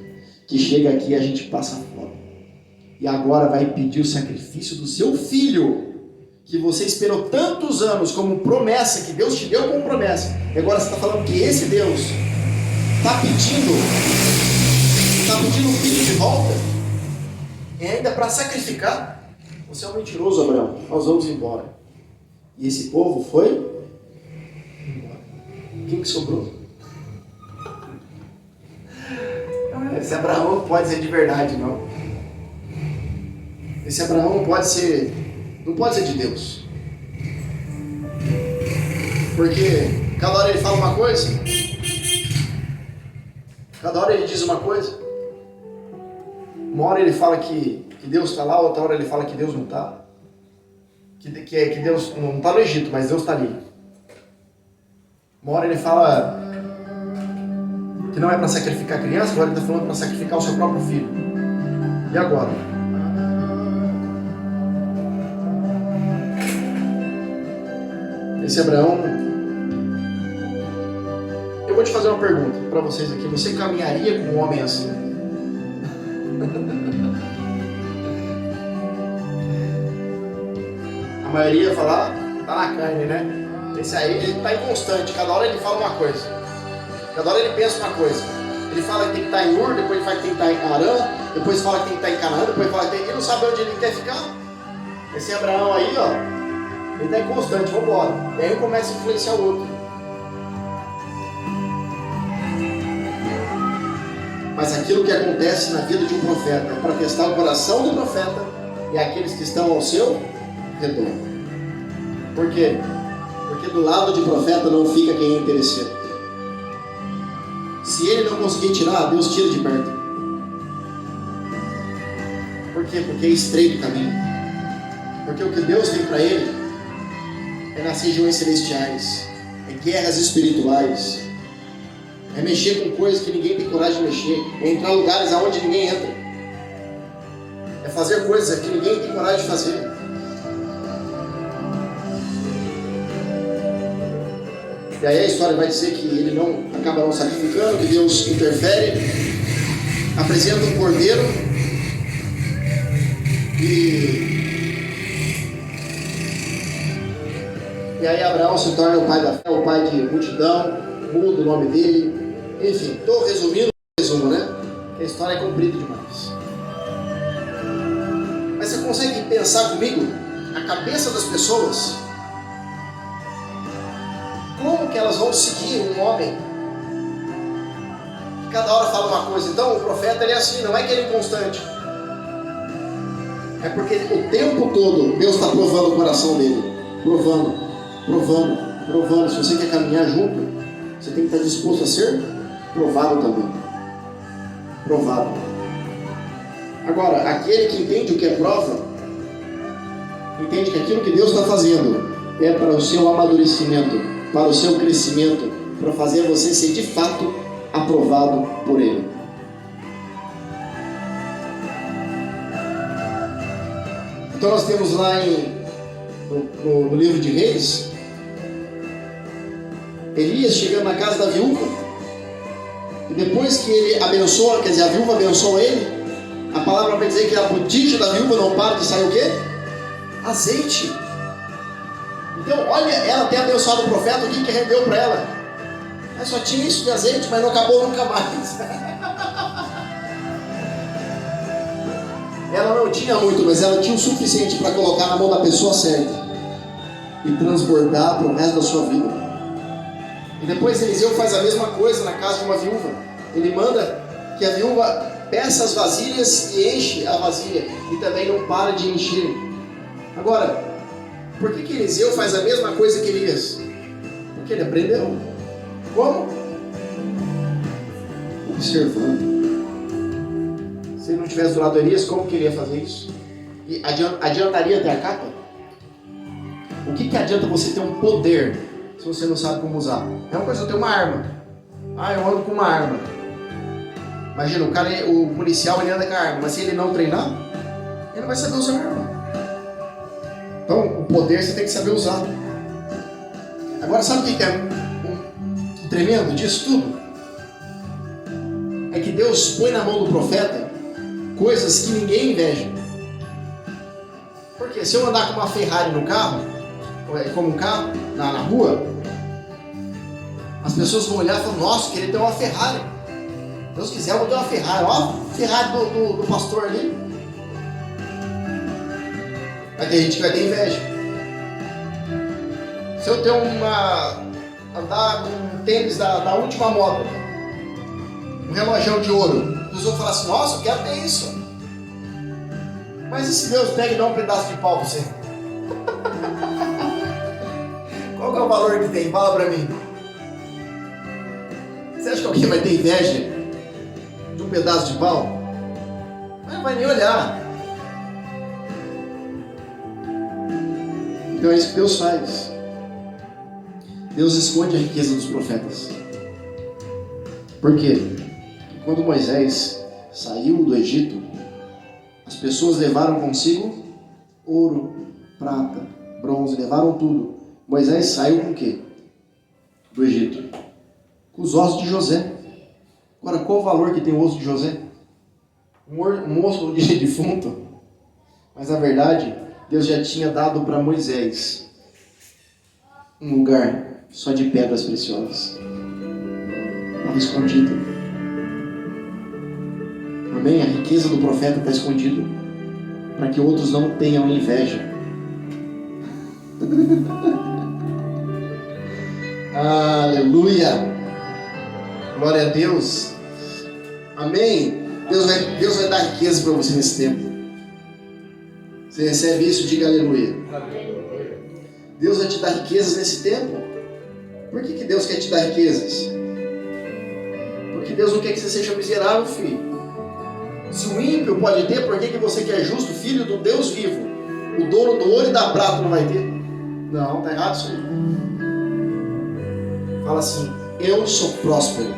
que chega aqui e a gente passa fome, e agora vai pedir o sacrifício do seu filho, que você esperou tantos anos como promessa, que Deus te deu como promessa, e agora você está falando que esse Deus está pedindo o filho de volta, e ainda para sacrificar? Você é um mentiroso, Abraão, nós vamos embora. E esse povo foi embora. Quem que sobrou? Esse Abraão não pode ser de verdade, não. Esse Abraão não pode ser de Deus. Porque cada hora ele fala uma coisa, cada hora ele diz uma coisa. Uma hora ele fala que Deus está lá, outra hora ele fala que Deus não está. Que Deus não está no Egito, mas Deus está ali. Uma hora ele fala que não é para sacrificar criança, agora ele está falando para sacrificar o seu próprio filho. E agora? Esse Abraão... Eu vou te fazer uma pergunta para vocês aqui. Você caminharia com um homem assim? A maioria ia falar, tá na carne, né? Esse aí, ele tá inconstante, cada hora ele fala uma coisa, cada hora ele pensa uma coisa. Ele fala que tem que estar em Ur, depois ele fala que tem que estar em Arã, depois fala que tem que estar em Canaã, depois fala que ele não sabe onde ele quer ficar. Esse Abraão aí, ó, ele tá inconstante, vambora. E aí começa a influenciar o outro. Mas aquilo que acontece na vida de um profeta é para testar o coração do profeta e aqueles que estão ao seu redor. Por quê? Porque do lado de profeta não fica quem é interesseiro. Se ele não conseguir tirar, Deus tira de perto. Por quê? Porque é estreito o caminho. Porque o que Deus tem para ele é nas regiões celestiais, é guerras espirituais, é mexer com coisas que ninguém tem coragem de mexer, é entrar em lugares aonde ninguém entra, é fazer coisas que ninguém tem coragem de fazer. E aí a história vai dizer que ele não acaba não sacrificando, que Deus interfere, apresenta um cordeiro e aí Abraão se torna o pai da fé, o pai de multidão, muda o nome dele. Enfim, estou resumindo o resumo, né? Porque a história é comprida demais. Mas você consegue pensar comigo a cabeça das pessoas? Como que elas vão seguir um homem que cada hora fala uma coisa? Então o profeta ele é assim, não é que ele é inconstante. É porque o tempo todo Deus está provando o coração dele. Provando. Se você quer caminhar junto, você tem que estar disposto a ser provado também. Provado. Agora, aquele que entende o que é prova, entende que aquilo que Deus está fazendo é para o seu amadurecimento, para o seu crescimento, para fazer você ser de fato aprovado por Ele. Então nós temos lá no livro de Reis, Elias chegando na casa da viúva, e depois que ele abençoa, quer dizer, a viúva abençoa ele, a palavra vai dizer que a botija da viúva não para de sair o quê? Azeite. Então, olha, ela tem abençoado o profeta, o que rendeu para ela? Ela só tinha isso de azeite, mas não acabou nunca mais. Ela não tinha muito, mas ela tinha o suficiente para colocar na mão da pessoa certa e transbordar para o resto da sua vida. E depois Eliseu faz a mesma coisa na casa de uma viúva. Ele manda que a viúva peça as vasilhas e enche a vasilha, e também não para de encher. Agora, por que Eliseu faz a mesma coisa que Elias? Porque ele aprendeu. Como? Observando. Se ele não tivesse do lado de Elias, como que ele ia fazer isso? E adiantaria ter a capa? O que adianta você ter um poder se você não sabe como usar? É uma coisa, eu tenho uma arma. Eu ando com uma arma. Imagina, o policial, ele anda com a arma, mas se ele não treinar, ele não vai saber usar a arma. Então, o poder você tem que saber usar. Agora, sabe o que é o tremendo disso tudo? É que Deus põe na mão do profeta coisas que ninguém inveja. Porque se eu andar com uma Ferrari no carro, como um carro, na rua, as pessoas vão olhar e falar, nossa, queria ter uma Ferrari. Deus quiser, eu vou ter uma Ferrari. Ó, a Ferrari do pastor ali. Vai ter gente que vai ter inveja. Se eu ter andar com um tênis da última moda, um relógio de ouro, as pessoas vão falar assim, nossa, eu quero ter isso. Mas e se Deus pega e dá um pedaço de pau pra você? Qual que é o valor que tem? Fala pra mim. Você acha que alguém vai ter inveja de um pedaço de pau? Mas não vai nem olhar. Então é isso que Deus faz. Deus esconde a riqueza dos profetas. Por quê? Quando Moisés saiu do Egito, as pessoas levaram consigo ouro, prata, bronze, levaram tudo. Moisés saiu com o quê? Do Egito. Com os ossos de José. Agora, qual o valor que tem o osso de José? Um osso de defunto. Mas na verdade, Deus já tinha dado para Moisés um lugar só de pedras preciosas. Estava escondido. Amém? A riqueza do profeta está escondido para que outros não tenham inveja. Aleluia! Glória a Deus! Amém? Deus vai dar riqueza para você nesse tempo. Você recebe isso? Diga aleluia. Deus vai te dar riquezas nesse tempo. Por que Deus quer te dar riquezas? Porque Deus não quer que você seja miserável, filho. Se o ímpio pode ter, por que você que é justo, filho do Deus vivo, o dono do ouro e da prata não vai ter? Não, está errado isso aí. Fala assim, eu sou próspero.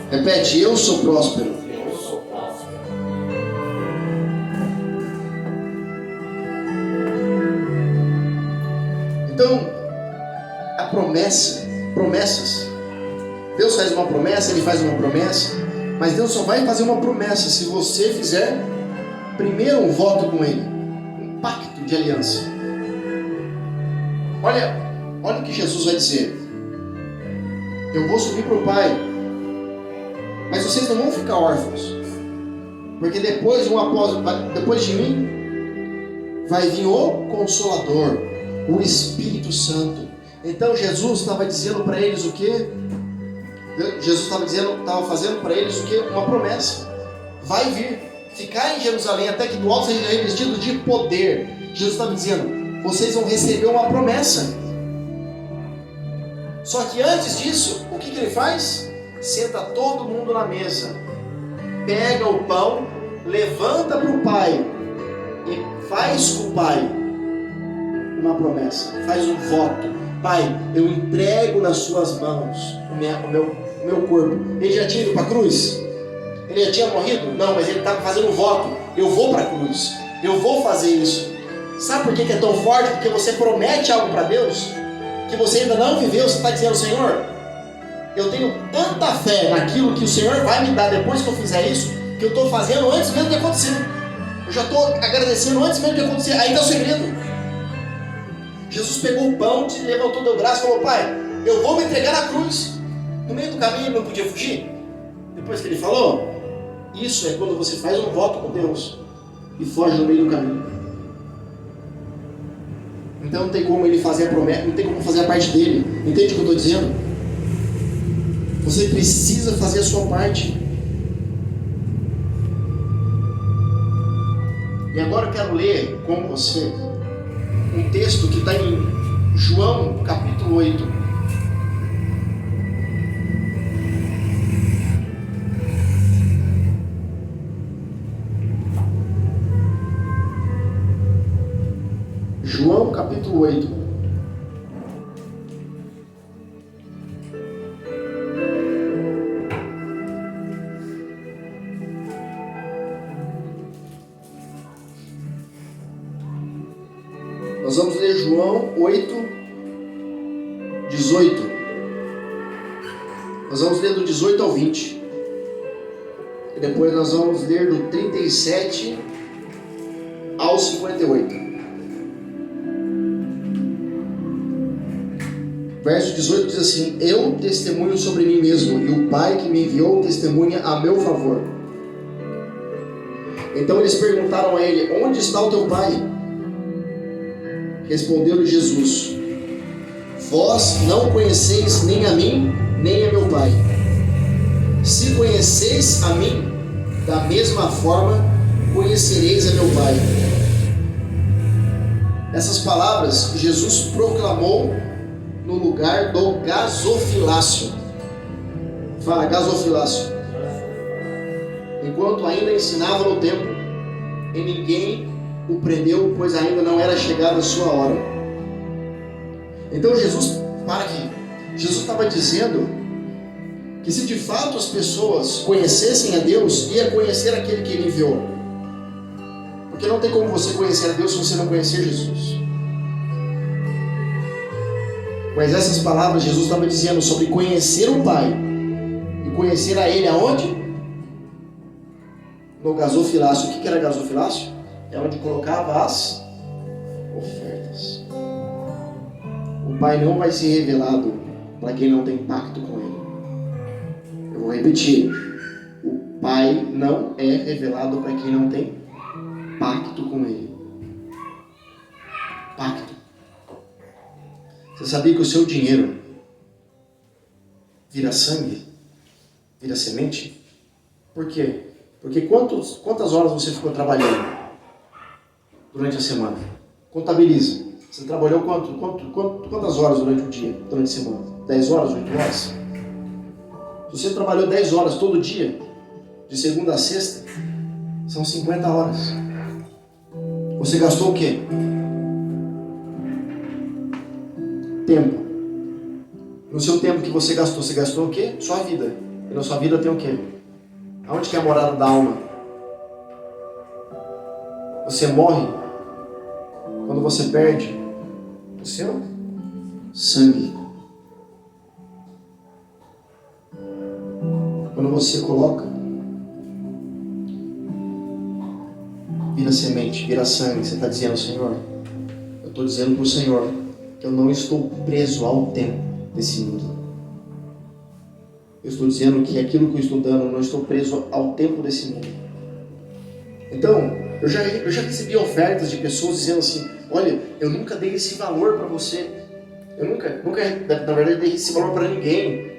Repete, eu sou próspero. Eu sou próspero. Então, a promessas. Deus faz uma promessa, Ele faz uma promessa, mas Deus só vai fazer uma promessa se você fizer primeiro um voto com Ele, um pacto de aliança. Olha o que Jesus vai dizer. Eu vou subir para o Pai, mas vocês não vão ficar órfãos, porque depois de mim vai vir o Consolador, o Espírito Santo. Então Jesus estava dizendo para eles o quê? Jesus estava fazendo para eles o quê? Uma promessa. Vai vir, ficar em Jerusalém até que do alto seja revestido de poder. Jesus estava dizendo, vocês vão receber uma promessa. Só que antes disso, o que ele faz? Senta todo mundo na mesa, pega o pão, levanta para o Pai e faz com o Pai uma promessa, faz um voto. Pai, eu entrego nas suas mãos o meu corpo. Ele já tinha ido para a cruz? Ele já tinha morrido? Não, mas ele estava fazendo um voto. Eu vou para a cruz, eu vou fazer isso. Sabe por que é tão forte? Porque você promete algo para Deus que você ainda não viveu. Você está dizendo, Senhor, eu tenho tanta fé naquilo que o Senhor vai me dar depois que eu fizer isso, que eu estou fazendo antes mesmo de acontecer. Eu já estou agradecendo antes mesmo de acontecer. Aí está o segredo. Jesus pegou o pão, se levantou, deu graça e falou, Pai, eu vou me entregar na cruz. No meio do caminho ele não podia fugir. Depois que ele falou, isso é quando você faz um voto com Deus e foge no meio do caminho. Então não tem como ele fazer a promessa, não tem como fazer a parte dele. Entende o que eu estou dizendo? Você precisa fazer a sua parte. E agora eu quero ler com você um texto que está em João capítulo 8. João capítulo 8. Nós vamos ler João 8, 18. Nós vamos ler do 18 ao 20. E depois nós vamos ler do 37 ao 58. Verso 18 diz assim: Eu testemunho sobre mim mesmo, e o Pai que me enviou testemunha a meu favor. Então eles perguntaram a ele: Onde está o teu Pai? Respondeu-lhe Jesus: Vós não conheceis nem a mim, nem a meu Pai. Se conheceis a mim, da mesma forma conhecereis a meu Pai. Essas palavras Jesus proclamou no lugar do gasofilácio. Fala, gasofilácio. Enquanto ainda ensinava no templo, e ninguém o prendeu, pois ainda não era chegada a sua hora. Então Jesus estava dizendo que se de fato as pessoas conhecessem a Deus, ia conhecer aquele que ele enviou. Porque não tem como você conhecer a Deus se você não conhecer Jesus. Mas essas palavras Jesus estava dizendo sobre conhecer o Pai e conhecer a Ele aonde? No gasofilácio. O que era gasofilácio? É onde colocava as ofertas. O Pai não vai ser revelado para quem não tem pacto com Ele. Eu vou repetir. O Pai não é revelado para quem não tem pacto com Ele. Pacto. Você sabia que o seu dinheiro vira sangue? Vira semente? Por quê? Porque quantas horas você ficou trabalhando durante a semana? Contabiliza. Você trabalhou quantas horas durante o dia, durante a semana? 10 horas, 8 horas? Se você trabalhou 10 horas todo dia, de segunda a sexta, são 50 horas. Você gastou o quê? Tempo. No seu tempo que você gastou o quê? Sua vida. E na sua vida tem o quê? Aonde que é a morada da alma? Você morre quando você perde o seu sangue. Quando você coloca, vira semente, vira sangue. Você está dizendo: Senhor, eu estou dizendo para o Senhor que eu não estou preso ao tempo desse mundo. Eu estou dizendo que aquilo que eu estou dando, eu não estou preso ao tempo desse mundo. Então, eu já recebi ofertas de pessoas dizendo assim: olha, eu nunca dei esse valor para você. Eu nunca, na verdade, dei esse valor para ninguém.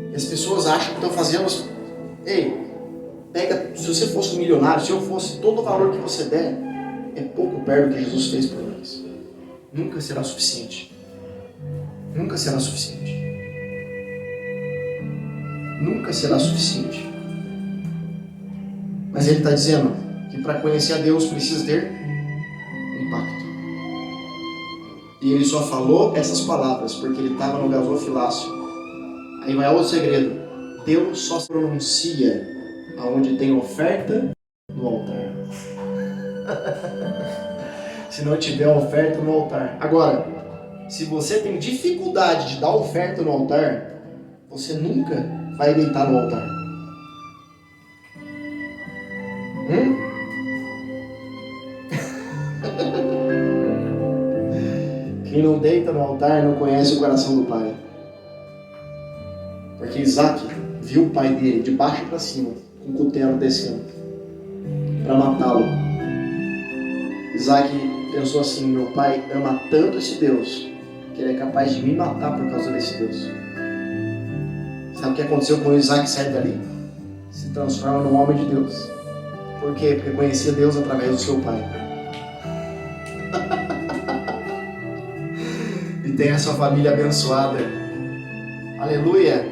E as pessoas acham que estão fazendo. Ei, pega, se você fosse um milionário, se eu fosse, todo o valor que você der é pouco perto do que Jesus fez por nós. Nunca será suficiente. Nunca será suficiente. Nunca será suficiente. Mas ele está dizendo que para conhecer a Deus precisa ter um pacto. E ele só falou essas palavras porque ele estava no gasofilácio. Aí vai outro segredo. Deus só se pronuncia aonde tem oferta no altar. Se não tiver oferta no altar. Agora, se você tem dificuldade de dar oferta no altar, você nunca vai deitar no altar. Quem não deita no altar não conhece o coração do Pai. Porque Isaac viu o pai dele de baixo para cima, com o cutelo descendo para matá-lo. Isaac pensou assim: meu pai ama tanto esse Deus que ele é capaz de me matar por causa desse Deus. Sabe o que aconteceu quando Isaac sai dali? Se transforma num homem de Deus. Por quê? Porque conhecia Deus através do seu pai. E tem a sua família abençoada. Aleluia.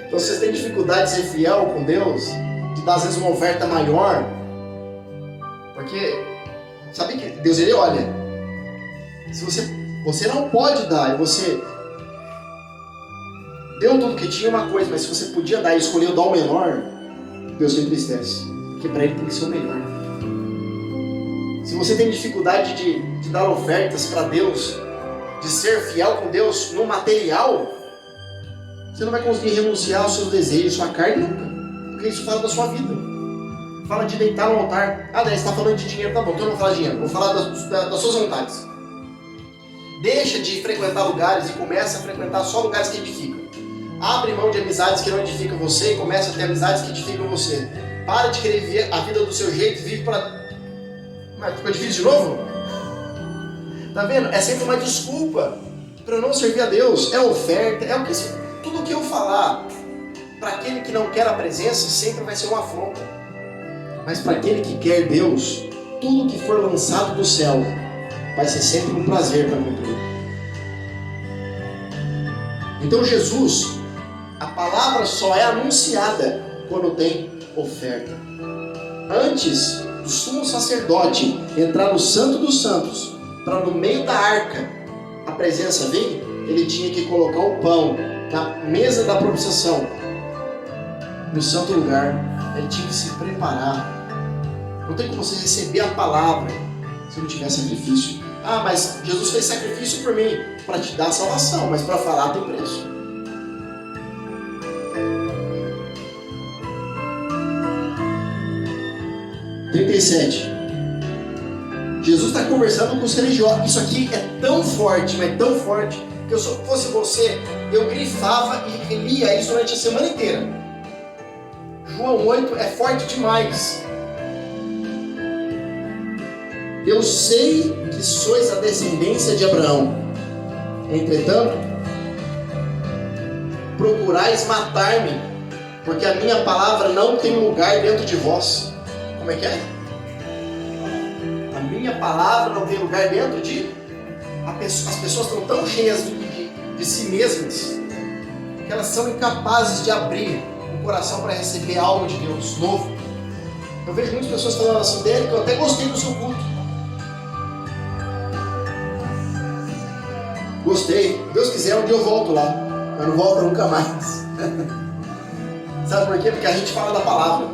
Então vocês têm dificuldade de ser fiel com Deus, de dar às vezes uma oferta maior, porque sabe que Deus, ele olha, se você não pode dar, e você deu tudo que tinha, uma coisa, mas se você podia dar e escolheu dar o menor, Deus se entristece, porque para ele tem que ser o melhor. Se você tem dificuldade de dar ofertas para Deus, de ser fiel com Deus no material, você não vai conseguir renunciar aos seus desejos, sua carne nunca, porque isso fala da sua vida. Fala de deitar no altar. Ah, daí você está falando de dinheiro, tá bom, então eu não vou falar de dinheiro, vou falar das suas vontades. Deixa de frequentar lugares e começa a frequentar só lugares que edificam. Abre mão de amizades que não edificam você e começa a ter amizades que edificam você. Para de querer viver a vida do seu jeito e vive para... Mas ficou difícil de novo? Tá vendo? É sempre uma desculpa para não servir a Deus. É oferta, é o que... Tudo o que eu falar para aquele que não quer a presença sempre vai ser uma afronta. Mas para aquele que quer Deus, tudo que for lançado do céu vai ser sempre um prazer para cumprir. Então Jesus, a palavra só é anunciada quando tem oferta. Antes do sumo sacerdote entrar no Santo dos Santos, para no meio da arca a presença vir, ele tinha que colocar o pão na mesa da propiciação, no santo lugar. Ele tinha que se preparar. Não tem como você receber a palavra se não tiver sacrifício. Ah, mas Jesus fez sacrifício por mim, para te dar salvação, mas para falar tem preço. Jesus está conversando com os religiosos. Isso aqui é tão forte, mas tão forte, que eu, se fosse você, eu grifava e lia isso durante a semana inteira. João 8 é forte demais. Eu sei que sois a descendência de Abraão. Entretanto, procurais matar-me, porque a minha palavra não tem lugar dentro de vós. Como é que é? A minha palavra não tem lugar dentro de... As pessoas estão tão cheias de si mesmas que elas são incapazes de abrir o coração para receber algo de Deus novo. Eu vejo muitas pessoas falando assim dele, que eu até gostei do seu culto. Gostei. Deus quiser, um dia eu volto lá. Eu não volto nunca mais. Sabe por quê? Porque a gente fala da palavra.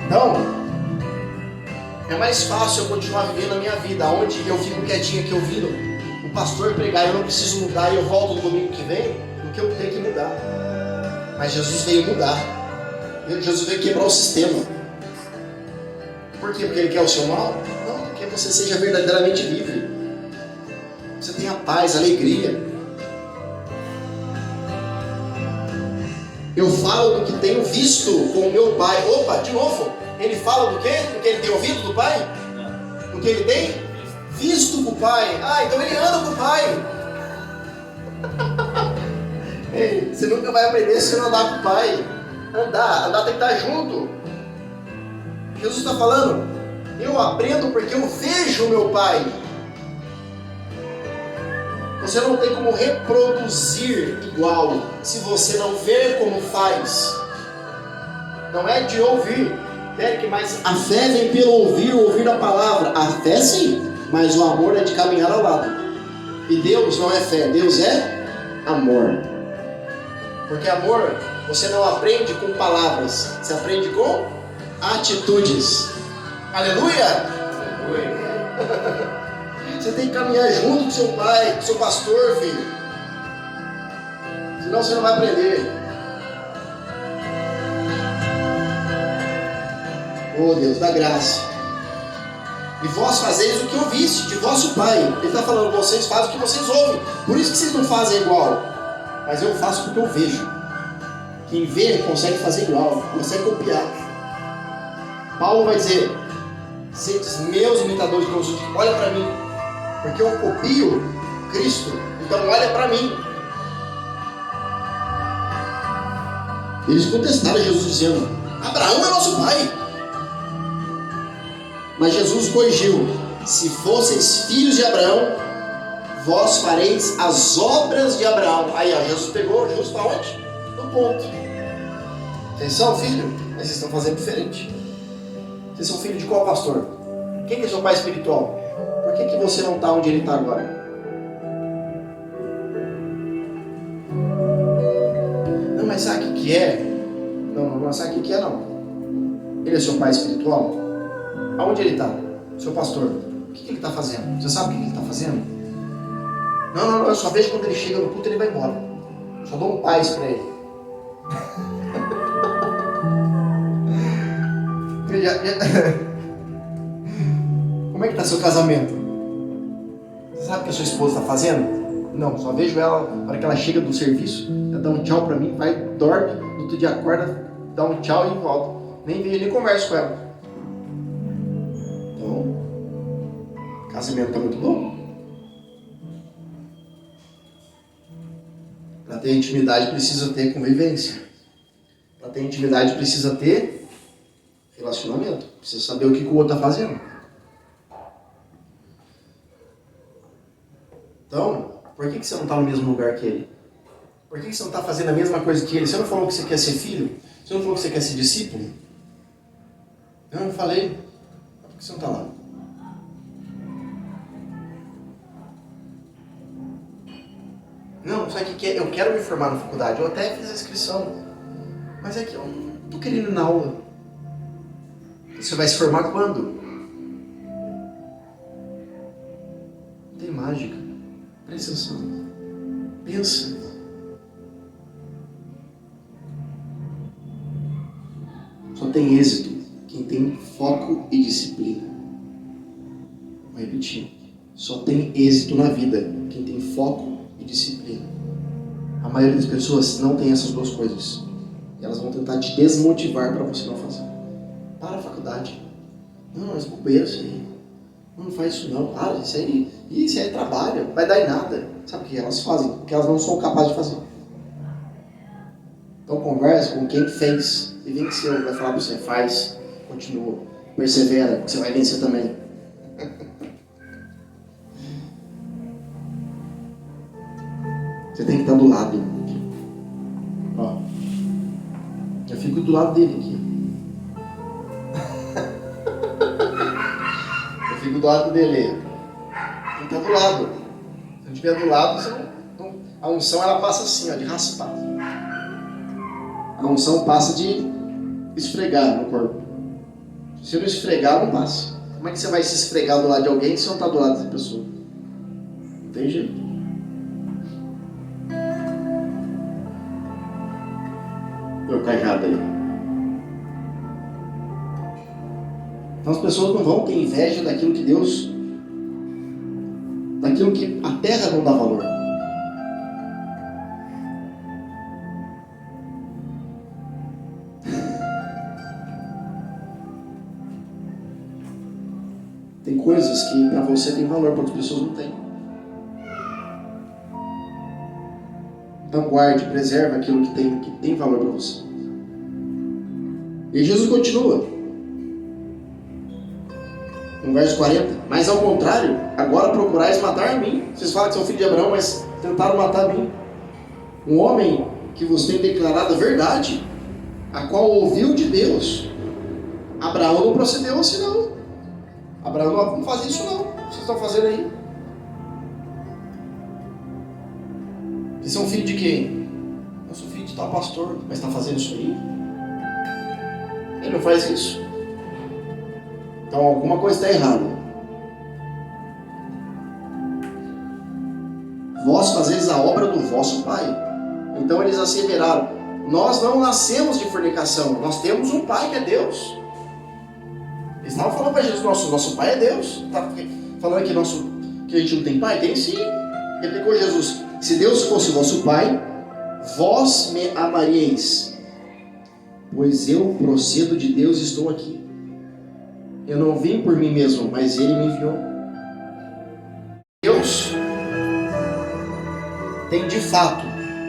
Então, é mais fácil eu continuar vivendo a minha vida, onde eu fico quietinho aqui ouvindo o pastor pregar, eu não preciso mudar e eu volto no domingo que vem, do que eu tenho que mudar. Mas Jesus veio mudar. Jesus veio quebrar o sistema. Por quê? Porque Ele quer o seu mal? Não, porque você seja verdadeiramente livre. Você tenha paz, alegria. Eu falo do que tenho visto com o meu Pai. Opa, de novo. Ele fala do quê? Do que ele tem ouvido do Pai? Do que ele tem visto com o Pai. Ah, então ele anda com o Pai. Ei, você nunca vai aprender se você não andar com o Pai. Andar tem que estar junto. Jesus está falando, eu aprendo porque eu vejo o meu Pai. Você não tem como reproduzir igual se você não ver como faz. Não é de ouvir, Derek, mas a fé vem pelo ouvir a palavra. A fé sim, mas o amor é de caminhar ao lado. E Deus não é fé, Deus é amor. Porque amor, você não aprende com palavras, você aprende com atitudes. Aleluia! Aleluia! Você tem que caminhar junto com seu pai, com seu pastor, filho. Senão você não vai aprender. Oh Deus, dá graça. E vós fazeis o que ouviste de vosso pai. Ele está falando, vocês fazem o que vocês ouvem. Por isso que vocês não fazem igual. Mas eu faço porque eu vejo. Quem vê consegue fazer igual, consegue copiar. Paulo vai dizer, sedes meus imitadores, olha para mim. Porque eu copio Cristo, então olha para mim. Eles contestaram Jesus dizendo: Abraão é nosso pai. Mas Jesus corrigiu: se fosseis filhos de Abraão, vós fareis as obras de Abraão. Aí, ó, Jesus pegou justo aonde? No ponto. Vocês são filhos, mas vocês estão fazendo diferente. Vocês são filhos de qual pastor? Quem que é seu pai espiritual? Por que você não está onde ele está agora? Não, mas sabe o que é? Não sabe o que é, não. Ele é seu pai espiritual? Aonde ele está? Seu pastor. O que ele está fazendo? Você sabe o que ele está fazendo? Não, eu só vejo quando ele chega no culto e ele vai embora. Só dou um paz para ele. Como é que está seu casamento? Você sabe o que a sua esposa está fazendo? Não, só vejo ela, na hora que ela chega do serviço, ela dá um tchau para mim, vai, dorme, no outro dia acorda, dá um tchau e volta. Nem vejo, nem converso com ela. Então, o casamento está muito bom. Para ter intimidade precisa ter convivência. Para ter intimidade precisa ter relacionamento. Precisa saber o que o outro está fazendo. Então, por que você não está no mesmo lugar que ele? Por que você não está fazendo a mesma coisa que ele? Você não falou que você quer ser filho? Você não falou que você quer ser discípulo? Eu não falei. Por que você não está lá? Não, sabe o que é? Eu quero me formar na faculdade. Eu até fiz a inscrição. Mas é que eu não estou querendo ir na aula. Você vai se formar quando? Não tem mágica. Presta atenção. Pensa. Só tem êxito quem tem foco e disciplina. Vou repetir. Só tem êxito na vida quem tem foco e disciplina. A maioria das pessoas não tem essas duas coisas. E elas vão tentar te desmotivar para você não fazer. Para a faculdade. Não, mas bobeira isso aí. Não faz isso não. Para, isso aí é trabalho. Não vai dar em nada. Sabe o que elas fazem? Porque elas não são capazes de fazer. Então conversa com quem fez e venceu. Vai falar para você, faz, continua, persevera, você vai vencer também. Você tem que estar do lado. Ó, eu fico do lado dele aqui. Eu fico do lado dele. Tem que estar do lado. Se não estiver do lado, você não, a unção ela passa assim, ó, de raspar. A unção passa de esfregar no corpo. Se você não esfregar, não passa. Como é que você vai se esfregar do lado de alguém se você não está do lado dessa pessoa? Não tem jeito. Meu cajado aí. Então as pessoas não vão ter inveja daquilo que Deus, daquilo que a terra não dá valor. Tem coisas que para você tem valor, para outras pessoas não tem. Então guarde, preserve aquilo que tem valor para você. E Jesus continua. No verso 40. Mas ao contrário, agora procurais matar a mim. Vocês falam que são filhos de Abraão, mas tentaram matar a mim. Um homem que vos tem declarado a verdade, a qual ouviu de Deus. Abraão não procedeu assim não. Abraão não fazia isso não. O que vocês estão fazendo aí? Vocês são filho de quem? Eu sou filho de tal pastor. Mas está fazendo isso aí? Ele não faz isso. Então alguma coisa está errada. Vós fazeis a obra do vosso pai. Então eles asseveraram: nós não nascemos de fornicação. Nós temos um pai que é Deus. Eles estavam falando para Jesus: nosso pai é Deus. Está falando aqui que a gente não tem pai? Tem sim. Replicou Jesus: se Deus fosse vosso pai, vós me amaríeis, pois eu procedo de Deus e estou aqui. Eu não vim por mim mesmo, mas Ele me enviou. Deus tem de fato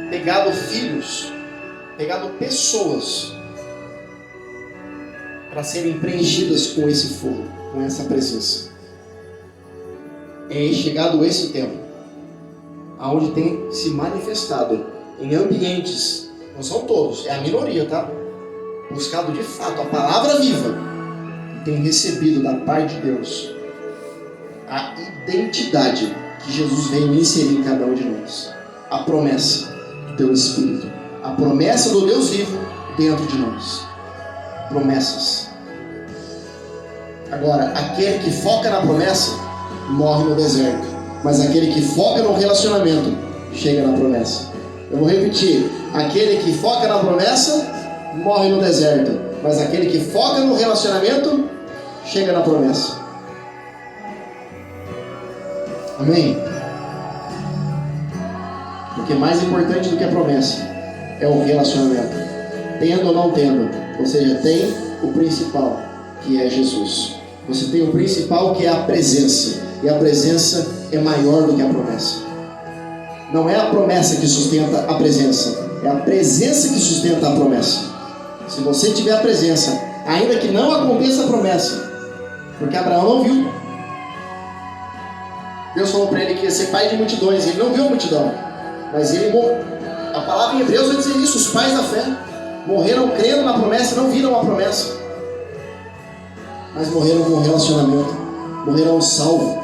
pegado filhos pegado pessoas para serem preenchidas com esse fogo, com essa presença. É chegado esse tempo, aonde tem se manifestado em ambientes, não são todos, é a minoria, tá? Buscado de fato a palavra viva, e tem recebido da parte de Deus a identidade que Jesus veio inserir em cada um de nós, a promessa do teu Espírito, a promessa do Deus vivo dentro de nós. Promessas. Agora, aquele que foca na promessa morre no deserto, mas aquele que foca no relacionamento chega na promessa. Eu vou repetir: aquele que foca na promessa morre no deserto, mas aquele que foca no relacionamento chega na promessa. Amém? Porque mais importante do que a promessa é o relacionamento, tendo ou não tendo. Ou seja, tem o principal, que é Jesus. Você tem o principal, que é a presença, e a presença é maior do que a promessa. Não é a promessa que sustenta a presença, é a presença que sustenta a promessa. Se você tiver a presença, ainda que não aconteça a promessa, porque Abraão não viu. Deus falou para ele que ia ser pai de multidões, ele não viu a multidão, mas ele morreu. A palavra em Hebreus vai dizer isso: os pais da fé morreram crendo na promessa, não viram a promessa, mas morreram com relacionamento, morreram salvos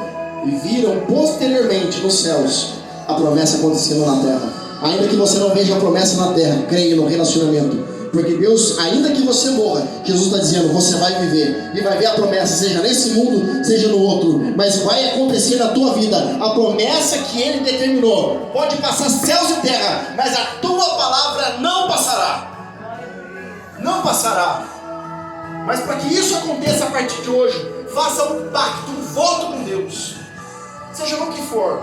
e viram posteriormente nos céus a promessa acontecendo na terra. Ainda que você não veja a promessa na terra, creia no relacionamento, porque Deus, ainda que você morra, Jesus está dizendo, você vai viver e vai ver a promessa, seja nesse mundo, seja no outro, mas vai acontecer na tua vida a promessa que Ele determinou. Pode passar céus e terra, mas a tua palavra não passará. Não passará. Mas para que isso aconteça a partir de hoje, faça um pacto, um voto com Deus, seja no que for.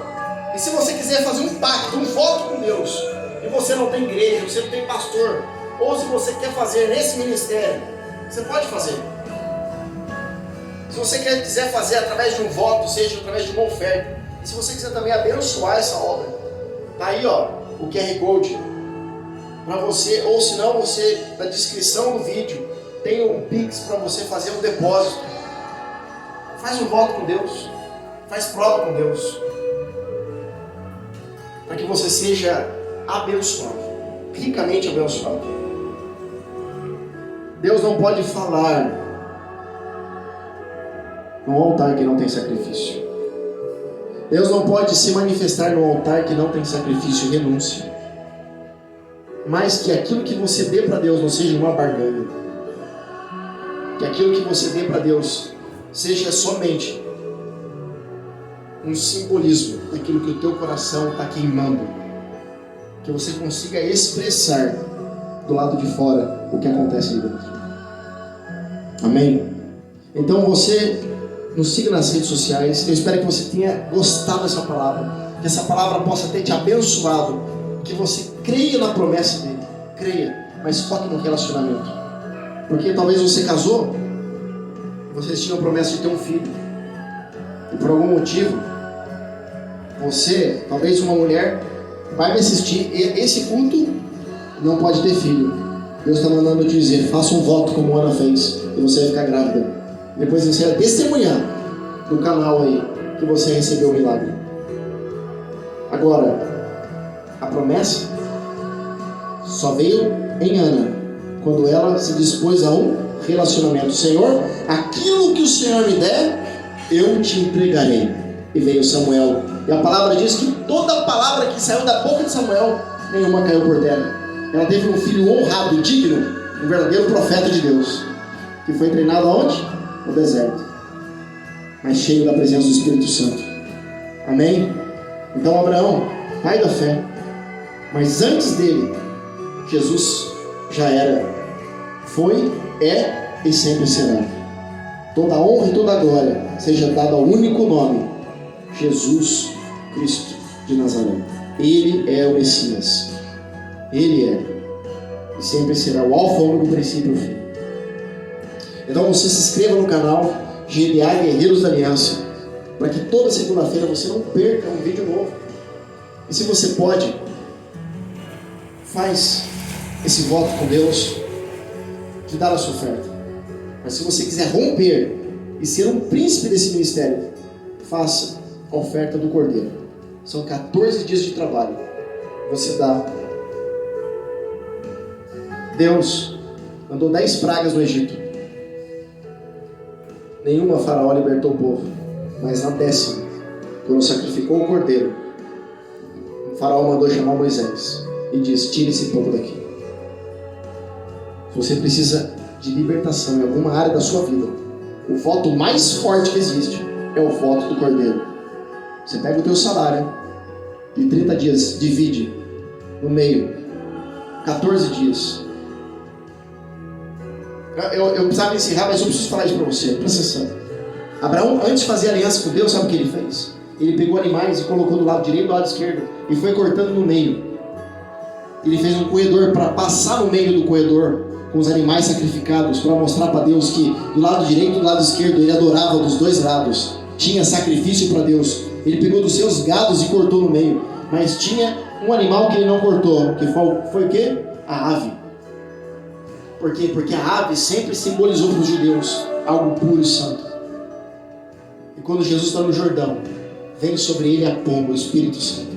E se você quiser fazer um pacto, um voto com Deus, e você não tem igreja, você não tem pastor, ou se você quer fazer nesse ministério, você pode fazer. Se você quiser fazer através de um voto, seja através de uma oferta, e se você quiser também abençoar essa obra, tá aí ó, o QR Code para você, ou se não, você, na descrição do vídeo tem um Pix para você fazer um depósito. Faz um voto com Deus, faz prova com Deus, para que você seja abençoado, ricamente abençoado. Deus não pode falar no altar que não tem sacrifício. Deus não pode se manifestar no altar que não tem sacrifício e renúncia. Mas que aquilo que você dê para Deus não seja uma barganha. Que aquilo que você dê para Deus seja somente um simbolismo daquilo que o teu coração está queimando. Que você consiga expressar do lado de fora o que acontece aí dentro. Amém? Então você nos siga nas redes sociais. Eu espero que você tenha gostado dessa palavra, que essa palavra possa ter te abençoado, que você creia na promessa dele. Creia, mas foque no relacionamento. Porque talvez você casou, vocês tinham a promessa de ter um filho, e por algum motivo você, talvez uma mulher, vai me assistir esse culto, não pode ter filho. Deus está mandando te dizer, faça um voto como Ana fez, e você vai ficar grávida. Depois você vai testemunhar no canal aí que você recebeu o milagre. Agora, a promessa só veio em Ana, quando ela se dispôs a um relacionamento. Senhor, aquilo que o Senhor me der, eu te entregarei. E veio Samuel. E a palavra diz que toda palavra que saiu da boca de Samuel, nenhuma caiu por terra. Ela teve um filho honrado e digno, um verdadeiro profeta de Deus, que foi treinado aonde? No deserto, mas cheio da presença do Espírito Santo. Amém? Então Abraão, pai da fé, mas antes dele, Jesus já era, foi, é e sempre será. Toda a honra e toda a glória seja dada ao único nome, Jesus Cristo de Nazaré. Ele é o Messias. Ele é e sempre será o alfa, o princípio e o fim. Então você se inscreva no canal GDA Guerreiros da Aliança, para que toda segunda-feira você não perca um vídeo novo. E se você pode, faz esse voto com Deus de dar a sua oferta. Mas se você quiser romper e ser um príncipe desse ministério, faça a oferta do Cordeiro. São 14 dias de trabalho. Você dá. Deus mandou 10 pragas no Egito. Nenhuma Faraó libertou o povo. Mas na 10ª, quando sacrificou o Cordeiro, o Faraó mandou chamar Moisés e disse: tire esse povo daqui. Se você precisa de libertação em alguma área da sua vida, o voto mais forte que existe é o voto do Cordeiro. Você pega o teu salário de 30 dias, divide no meio, 14 dias. Eu precisava encerrar, mas eu preciso falar isso para você. Presta atenção. Abraão, antes de fazer aliança com Deus, sabe o que ele fez? Ele pegou animais e colocou do lado direito e do lado esquerdo e foi cortando no meio. Ele fez um corredor para passar no meio do corredor com os animais sacrificados, para mostrar para Deus que do lado direito e do lado esquerdo ele adorava dos dois lados. Tinha sacrifício para Deus. Ele pegou dos seus gados e cortou no meio. Mas tinha um animal que ele não cortou, que foi o quê? A ave. Por quê? Porque a ave sempre simbolizou para os judeus algo puro e santo. E quando Jesus está no Jordão, vem sobre ele a pomba, o Espírito Santo.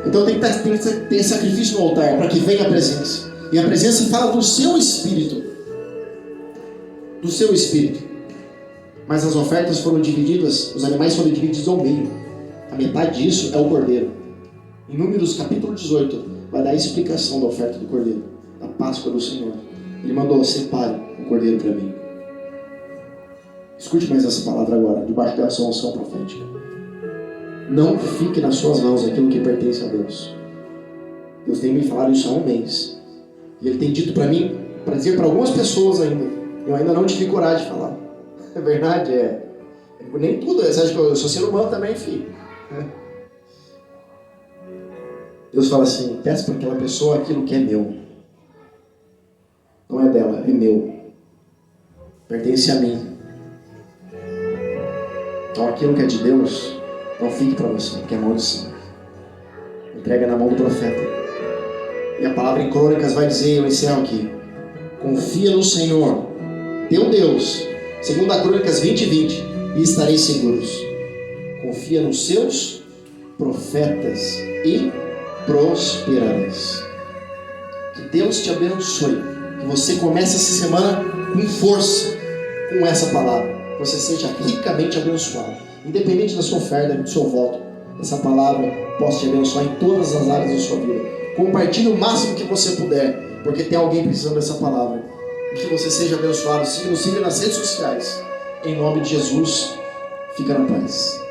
Então tem que ter sacrifício no altar para que venha a presença. E a presença fala do seu espírito. Do seu espírito. Mas as ofertas foram divididas, os animais foram divididos ao meio. A metade disso é o cordeiro. Em Números capítulo 18, vai dar a explicação da oferta do cordeiro, da Páscoa do Senhor. Ele mandou: separe o cordeiro para mim. Escute mais essa palavra agora, debaixo dessa unção profética. Não fique nas suas mãos aquilo que pertence a Deus. Deus tem me falado isso há um mês. E Ele tem dito para mim, para dizer para algumas pessoas ainda. Eu ainda não tive coragem de falar. É verdade, é. Nem tudo, você acha que eu sou ser humano também, filho. Deus fala assim: peça para aquela pessoa aquilo que é meu. Não é dela, é meu. Pertence a mim. Então aquilo que é de Deus, não fique para você, porque é maldição. Entrega na mão do profeta. E a palavra em Crônicas vai dizer, eu encerro aqui: confia no Senhor, teu Deus, segundo a Crônicas 20:20, e estareis seguros. Confia nos seus profetas e prosperareis. Que Deus te abençoe. Que você comece essa semana com força, com essa palavra. Que você seja ricamente abençoado. Independente da sua oferta, do seu voto, essa palavra possa te abençoar em todas as áreas da sua vida. Compartilhe o máximo que você puder, porque tem alguém precisando dessa palavra. E que você seja abençoado. Siga nas redes sociais. Em nome de Jesus, fica na paz.